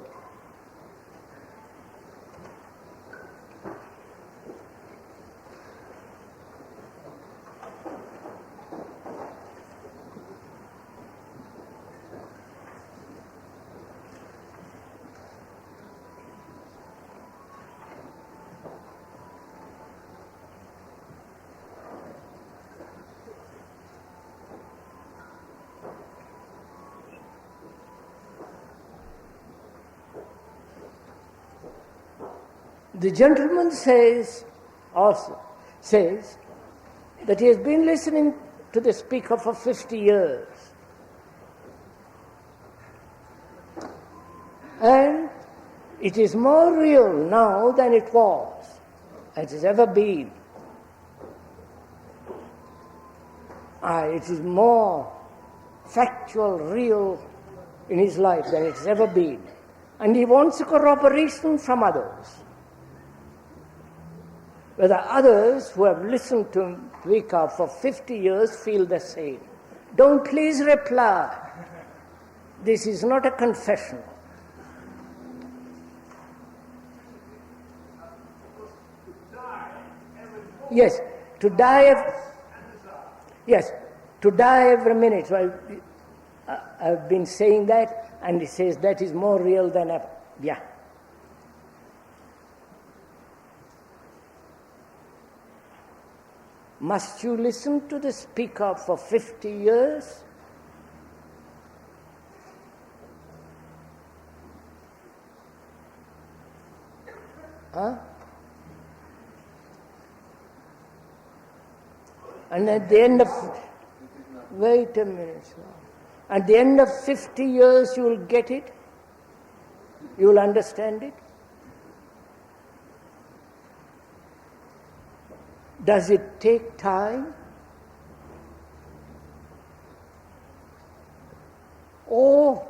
The gentleman says that he has been listening to the speaker for 50 years. And it is more real now than it was, as it has ever been. It is more factual, real in his life than it has ever been. And he wants a corroboration from others. Whether others who have listened to him speak up for 50 years feel the same. Don't please reply. This is not a confession. Yes, to die every minute. So I've been saying that, and he says that is more real than ever. Yeah. Must you listen to the speaker for 50 years? Huh? And at the end of... Wait a minute, sir. At the end of 50 years you will get it? You will understand it? Does it take time? Or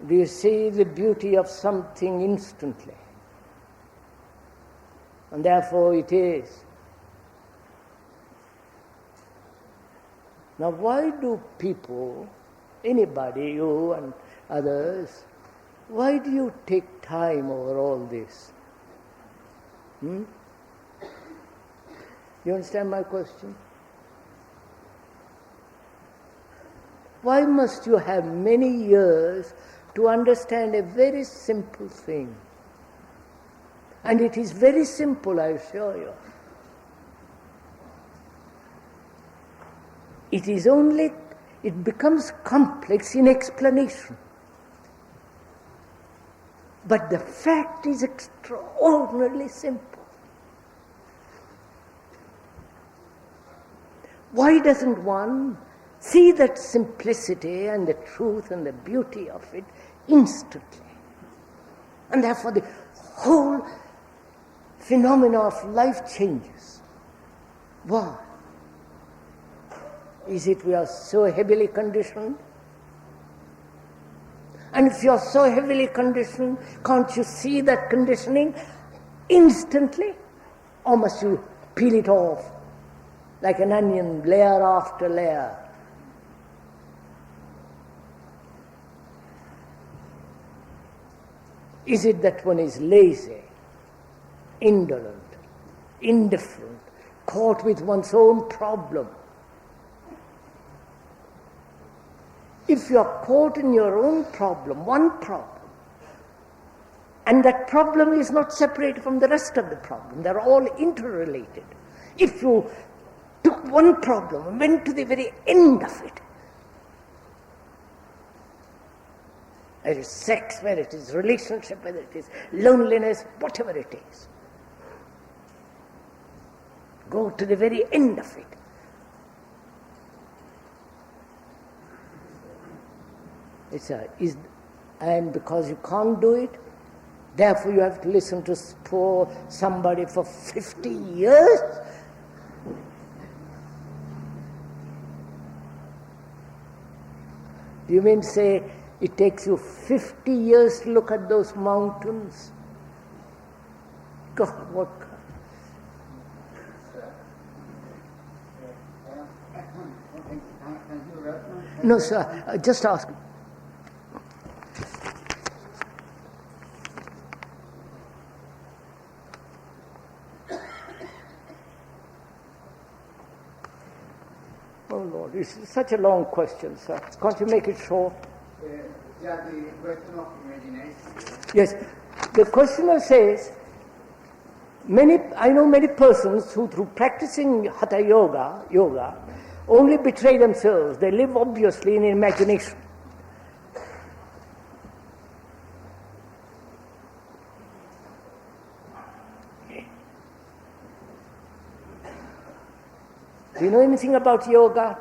do you see the beauty of something instantly? And therefore it is. Now why do people, anybody, you and others, why do you take time over all this? You understand my question? Why must you have many years to understand a very simple thing? And it is very simple, I assure you. It becomes complex in explanation. But the fact is extraordinarily simple. Why doesn't one see that simplicity and the truth and the beauty of it instantly? And therefore the whole phenomena of life changes. Why? Is it we are so heavily conditioned? And if you are so heavily conditioned, can't you see that conditioning instantly? Or must you peel it off like an onion, layer after layer? Is it that one is lazy, indolent, indifferent, caught with one's own problem? If you are caught in your own problem, one problem, and that problem is not separated from the rest of the problem, they're all interrelated. If you took one problem and went to the very end of it, whether it is sex, whether it is relationship, whether it is loneliness, whatever it is, go to the very end of it. And because you can't do it, therefore you have to listen to somebody for 50 years? Do you mean to say It takes you 50 years to look at those mountains. God, what? No, sir, just ask. Oh Lord, it's such a long question, sir. Can't you make it short? Yeah, the question of imagination. Yes, the questioner says, I know many persons who through practicing Hatha yoga, only betray themselves. They live obviously in imagination. Do you know anything about yoga?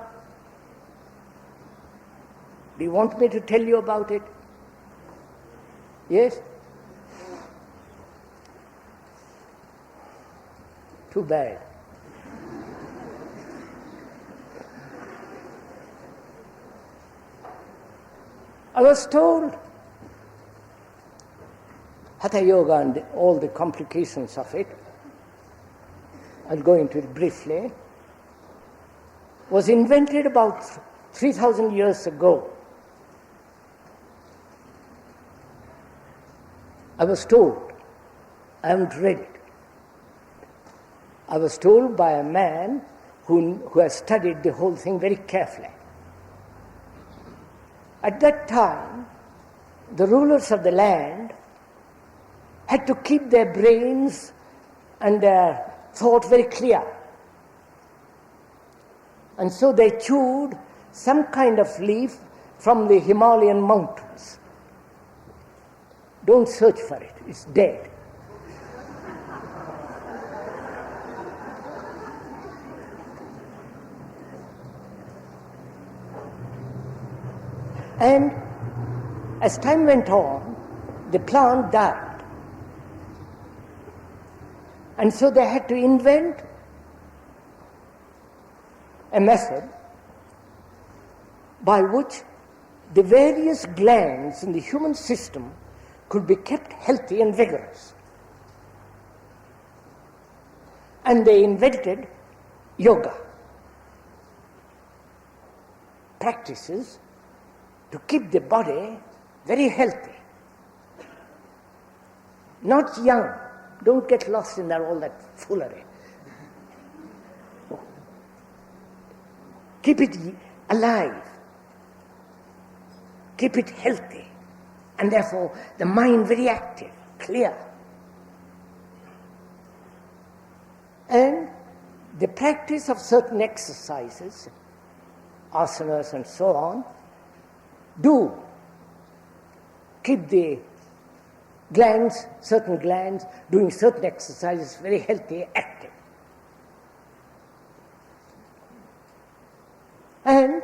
Do you want me to tell you about it? Yes? Too bad. I was told Hatha Yoga and all the complications of it, I'll go into it briefly, was invented about 3,000 years ago. I was told, I haven't read it. I was told by a man who has studied the whole thing very carefully. At that time, the rulers of the land had to keep their brains and their thought very clear. And so they chewed some kind of leaf from the Himalayan mountains. Don't search for it, it's dead. And as time went on, the plant died. And so they had to invent a method by which the various glands in the human system could be kept healthy and vigorous. And they invented yoga, practices to keep the body very healthy, not young. Don't get lost in all that foolery. Keep it alive, keep it healthy, and therefore the mind very active, clear. And the practice of certain exercises, asanas and so on, do keep the glands, certain glands, doing certain exercises very healthy, active. And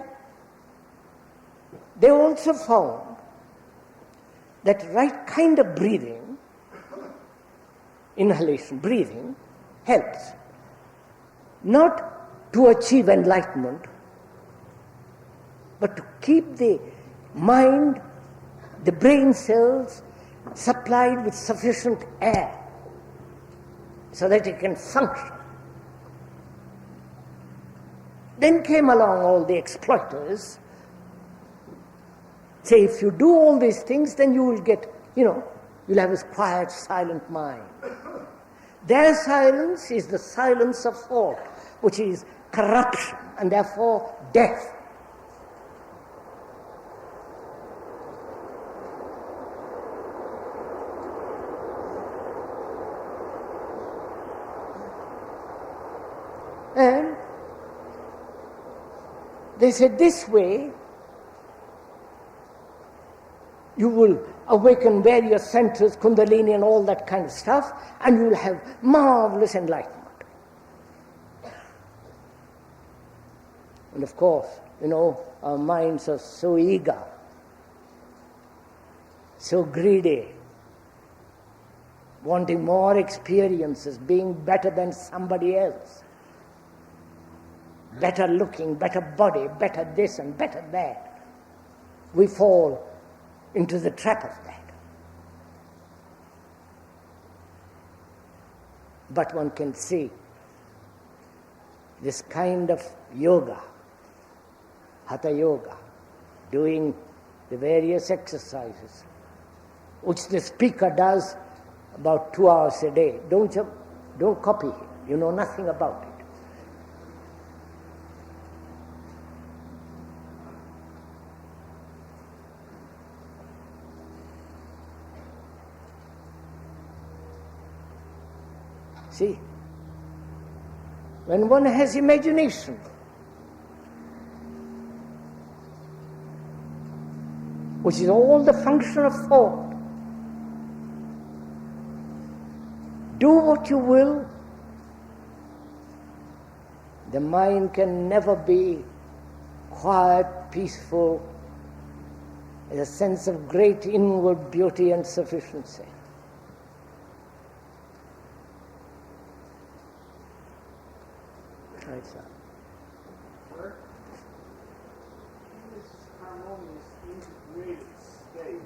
they also found that right kind of breathing, inhalation, breathing, helps. Not to achieve enlightenment, but to keep the mind, the brain cells supplied with sufficient air so that it can function. Then came along all the exploiters, say if you do all these things then you will get, you'll have a quiet, silent mind. Their silence is the silence of thought, which is corruption and therefore death. And they said this way you will awaken various centers, Kundalini and all that kind of stuff, and you will have marvelous enlightenment. And of course, our minds are so eager, so greedy, wanting more experiences, being better than somebody else. Better looking, better body, better this and better that. We fall into the trap of that. But one can see this kind of yoga, hatha yoga, doing the various exercises, which the speaker does about 2 hours a day. Don't copy him. You know nothing about it. See, when one has imagination, which is all the function of thought, do what you will, the mind can never be quiet, peaceful, with a sense of great inward beauty and sufficiency. Right, sir. Where in this harmonious, integrated state,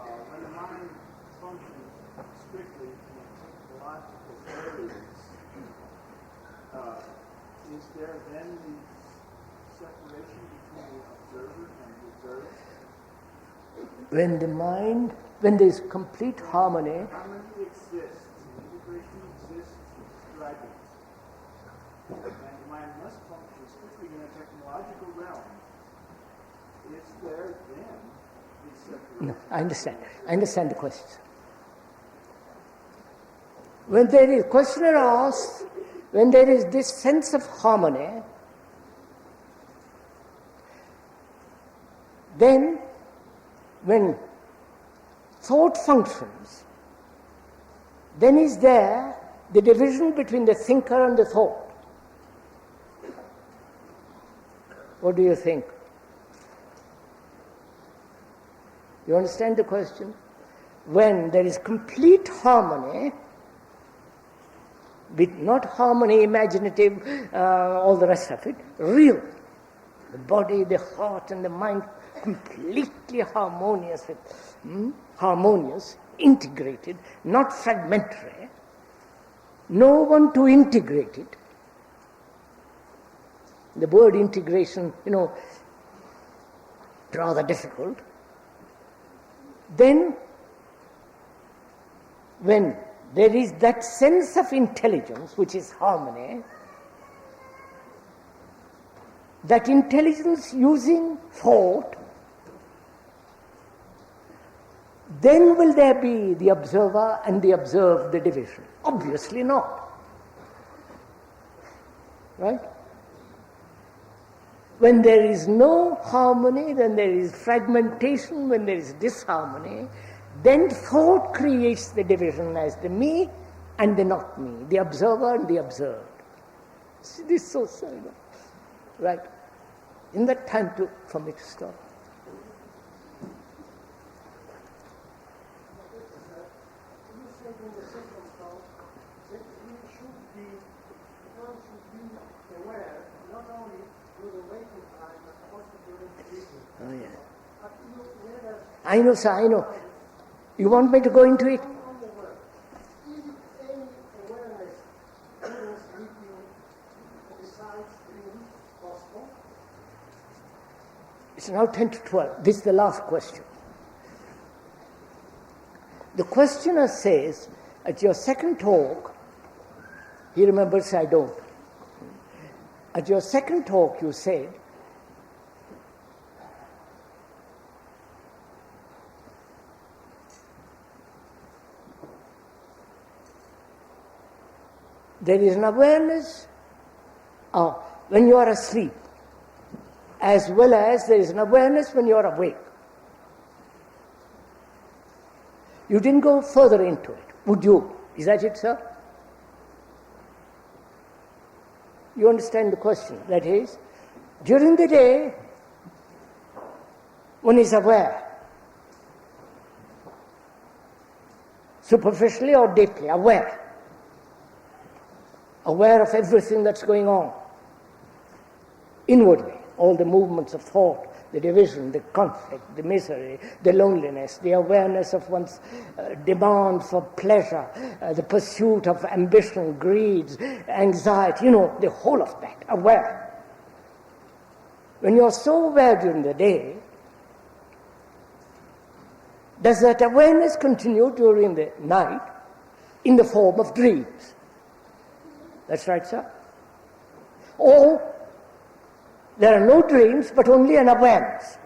when the mind functions strictly in technological areas, is there then the separation between the observer and the observed? When there is complete harmony, Harmony exists, integration exists, striving. And the mind must function strictly in a technological realm. Is there then the separation? no, I understand the question. When there is, questioner asks, when there is this sense of harmony, then when thought functions, then is there the division between the thinker and the thought. What do you think? You understand the question? When there is complete harmony, not harmony imaginative, all the rest of it, real. The body, the heart and the mind completely harmonious, integrated, not fragmentary. No one to integrate it. The word integration, rather difficult. Then, when there is that sense of intelligence, which is harmony, that intelligence using thought, then will there be the observer and the observed, the division? Obviously not. Right? When there is no harmony, then there is fragmentation, when there is disharmony, then thought creates the division as the me and the not me, the observer and the observed. See, this is so simple. Right? In that time for me to stop. Oh, yeah. I know, sir, I know. You want me to go into it? It's now 10 to 12. This is the last question. The questioner says, at your second talk, he remembers I don't. At your second talk you said, there is an awareness when you are asleep, as well as there is an awareness when you are awake. You didn't go further into it, would you? Is that it, sir? You understand the question? That is, during the day, one is aware, superficially or deeply, aware of everything that's going on, inwardly, all the movements of thought, the division, the conflict, the misery, the loneliness, the awareness of one's demand for pleasure, the pursuit of ambition, greed, anxiety, the whole of that, aware. When you're so aware during the day, does that awareness continue during the night in the form of dreams? That's right, sir. Or there are no dreams, but only an awareness.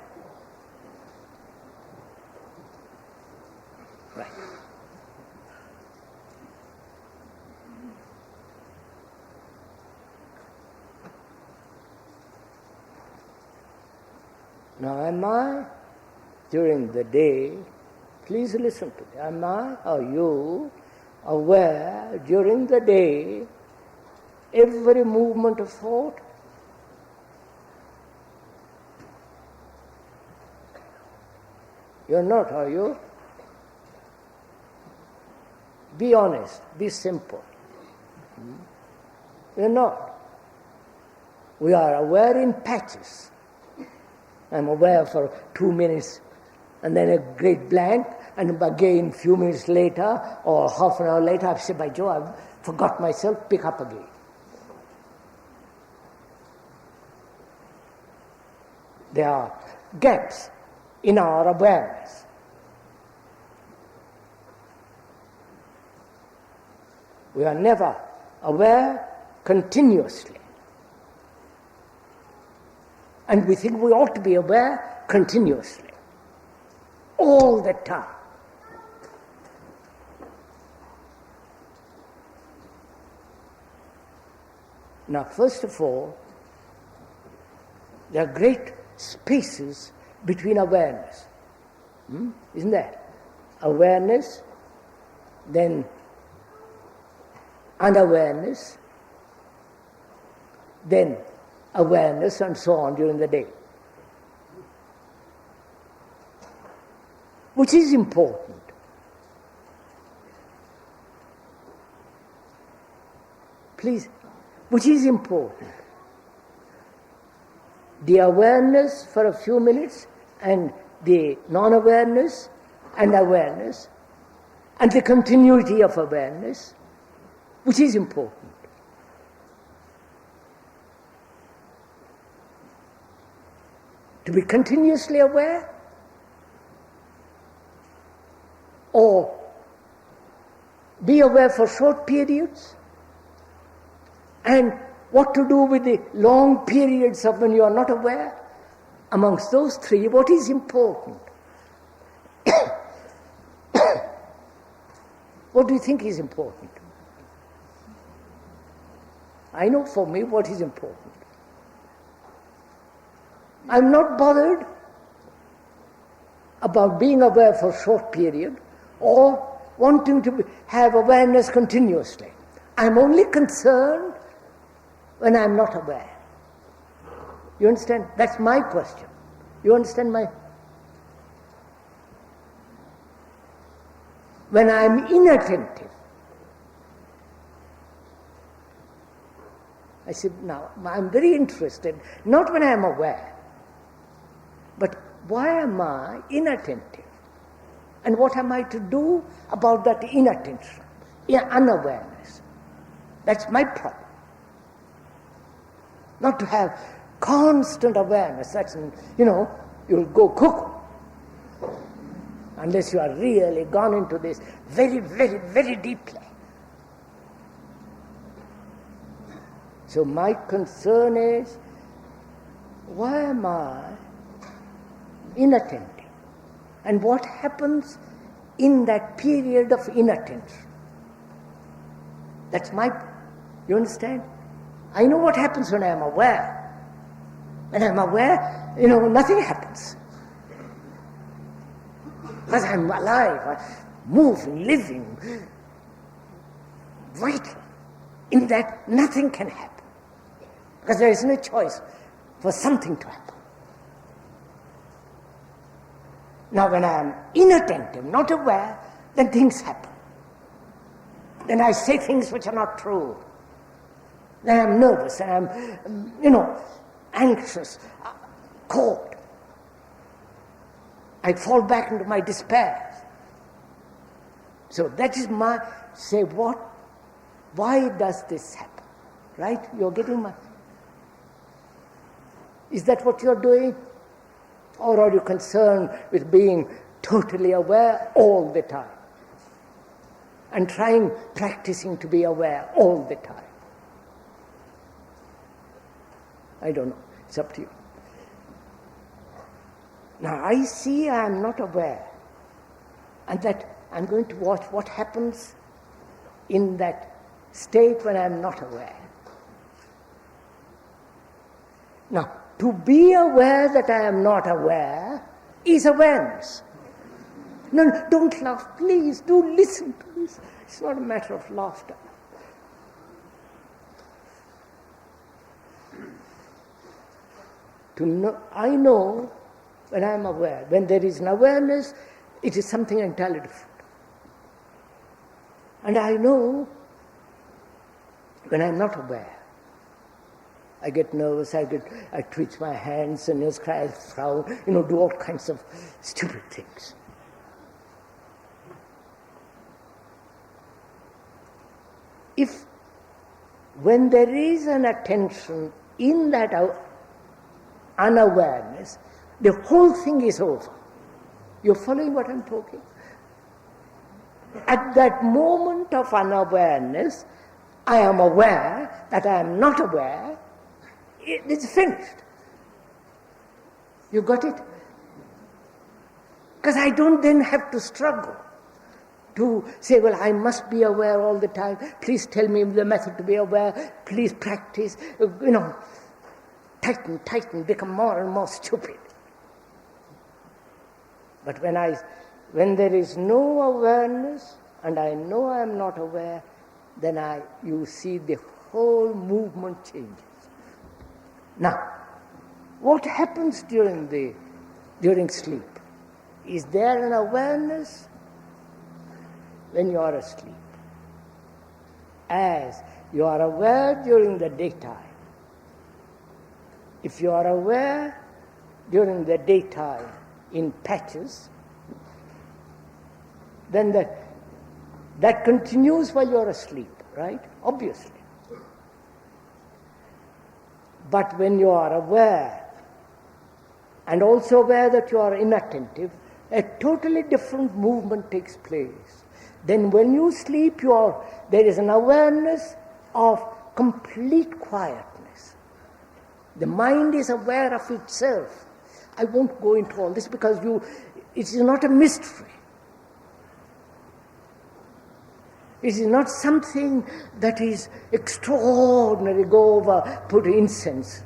Right. Now, am I, during the day, please listen to me, am I, are you, aware during the day, every movement of thought? You're not, are you? Be honest, be simple. You're not. We are aware in patches. I'm aware for 2 minutes, and then a great blank, and again a few minutes later, or half an hour later, I say, by Jove, I've forgot myself, pick up again. There are gaps in our awareness. We are never aware continuously. And we think we ought to be aware continuously, all the time. Now, first of all, there are great spaces between awareness. Isn't that? Awareness, then unawareness, then awareness, and so on during the day. Which is important. Please, which is important. The awareness for a few minutes, and the non-awareness and awareness, and the continuity of awareness, which is important. To be continuously aware, or be aware for short periods, and what to do with the long periods of when you are not aware. Amongst those three, what is important? What do you think is important? I know for me what is important. I'm not bothered about being aware for a short period or wanting to have awareness continuously. I'm only concerned when I'm not aware. You understand? That's my question. You understand my... When I'm inattentive, I said, now, I'm very interested, not when I'm aware, but why am I inattentive? And what am I to do about that inattention, unawareness? That's my problem. Not to have constant awareness. That's, you'll go cuckoo. Unless you are really gone into this very, very, very deeply. So my concern is, why am I inattentive? And what happens in that period of inattention? That's you understand? I know what happens when I am aware. When I'm aware, nothing happens. Because I'm alive, I'm moving, living, vital. In that, nothing can happen. Because there is no choice for something to happen. Now when I am inattentive, not aware, then things happen. Then I say things which are not true. Then I'm nervous and I'm, anxious, caught. I fall back into my despair. So that is my, say what, why does this happen? Right? You're getting my, is that what you're doing? Or are you concerned with being totally aware all the time? And practicing to be aware all the time? I don't know. It's up to you. Now I see I am not aware, and that I'm going to watch what happens in that state when I am not aware. Now, to be aware that I am not aware is awareness. No, don't laugh, please, do listen to this. It's not a matter of laughter. To know, I know when I am aware. When there is an awareness, it is something entirely different. And I know when I am not aware. I get nervous, I twitch my hands, and cry, frown, do all kinds of stupid things. If, when there is an attention in that unawareness, the whole thing is over. You're following what I'm talking? At that moment of unawareness, I am aware that I am not aware. It's finished. You got it? Because I don't then have to struggle to say, well, I must be aware all the time. Please tell me the method to be aware. Please practice. Tighten, become more and more stupid. But when there is no awareness, and I know I am not aware, then you see the whole movement changes. Now, what happens during sleep? Is there an awareness when you are asleep? As you are aware during the daytime. If you are aware during the daytime in patches, then that continues while you are asleep, right? Obviously. But when you are aware, and also aware that you are inattentive, a totally different movement takes place. Then when you sleep, there is an awareness of complete quietness. The mind is aware of itself. I won't go into all this because it is not a mystery. It is not something that is extraordinary. Go over, put incense.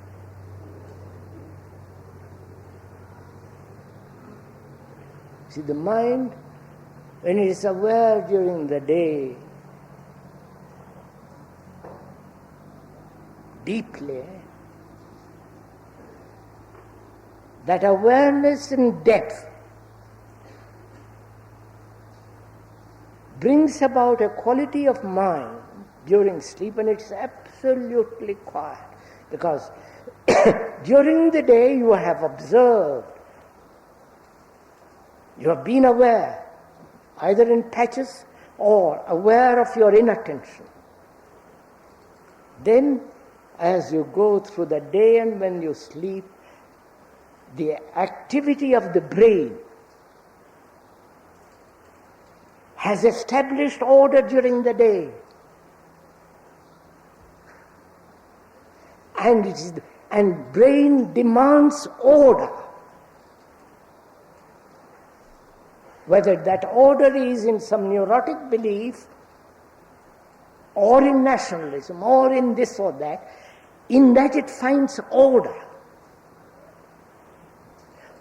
See, the mind, when it is aware during the day, deeply, that awareness in depth brings about a quality of mind during sleep, and it's absolutely quiet. Because during the day you have observed, you have been aware, either in patches or aware of your inattention. Then, as you go through the day and when you sleep, the activity of the brain has established order during the day. And brain demands order. Whether that order is in some neurotic belief, or in nationalism, or in this or that, in that it finds order,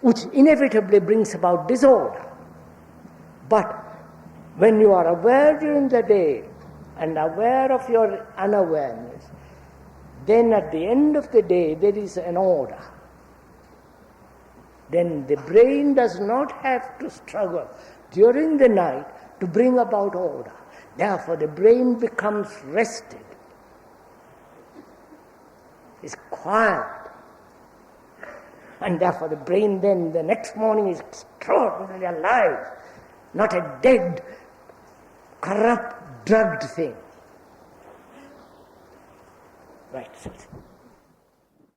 which inevitably brings about disorder. But when you are aware during the day and aware of your unawareness, then at the end of the day there is an order. Then the brain does not have to struggle during the night to bring about order. Therefore the brain becomes rested. It's quiet. And therefore the brain then, the next morning, is extraordinarily alive, not a dead, corrupt, drugged thing. Right.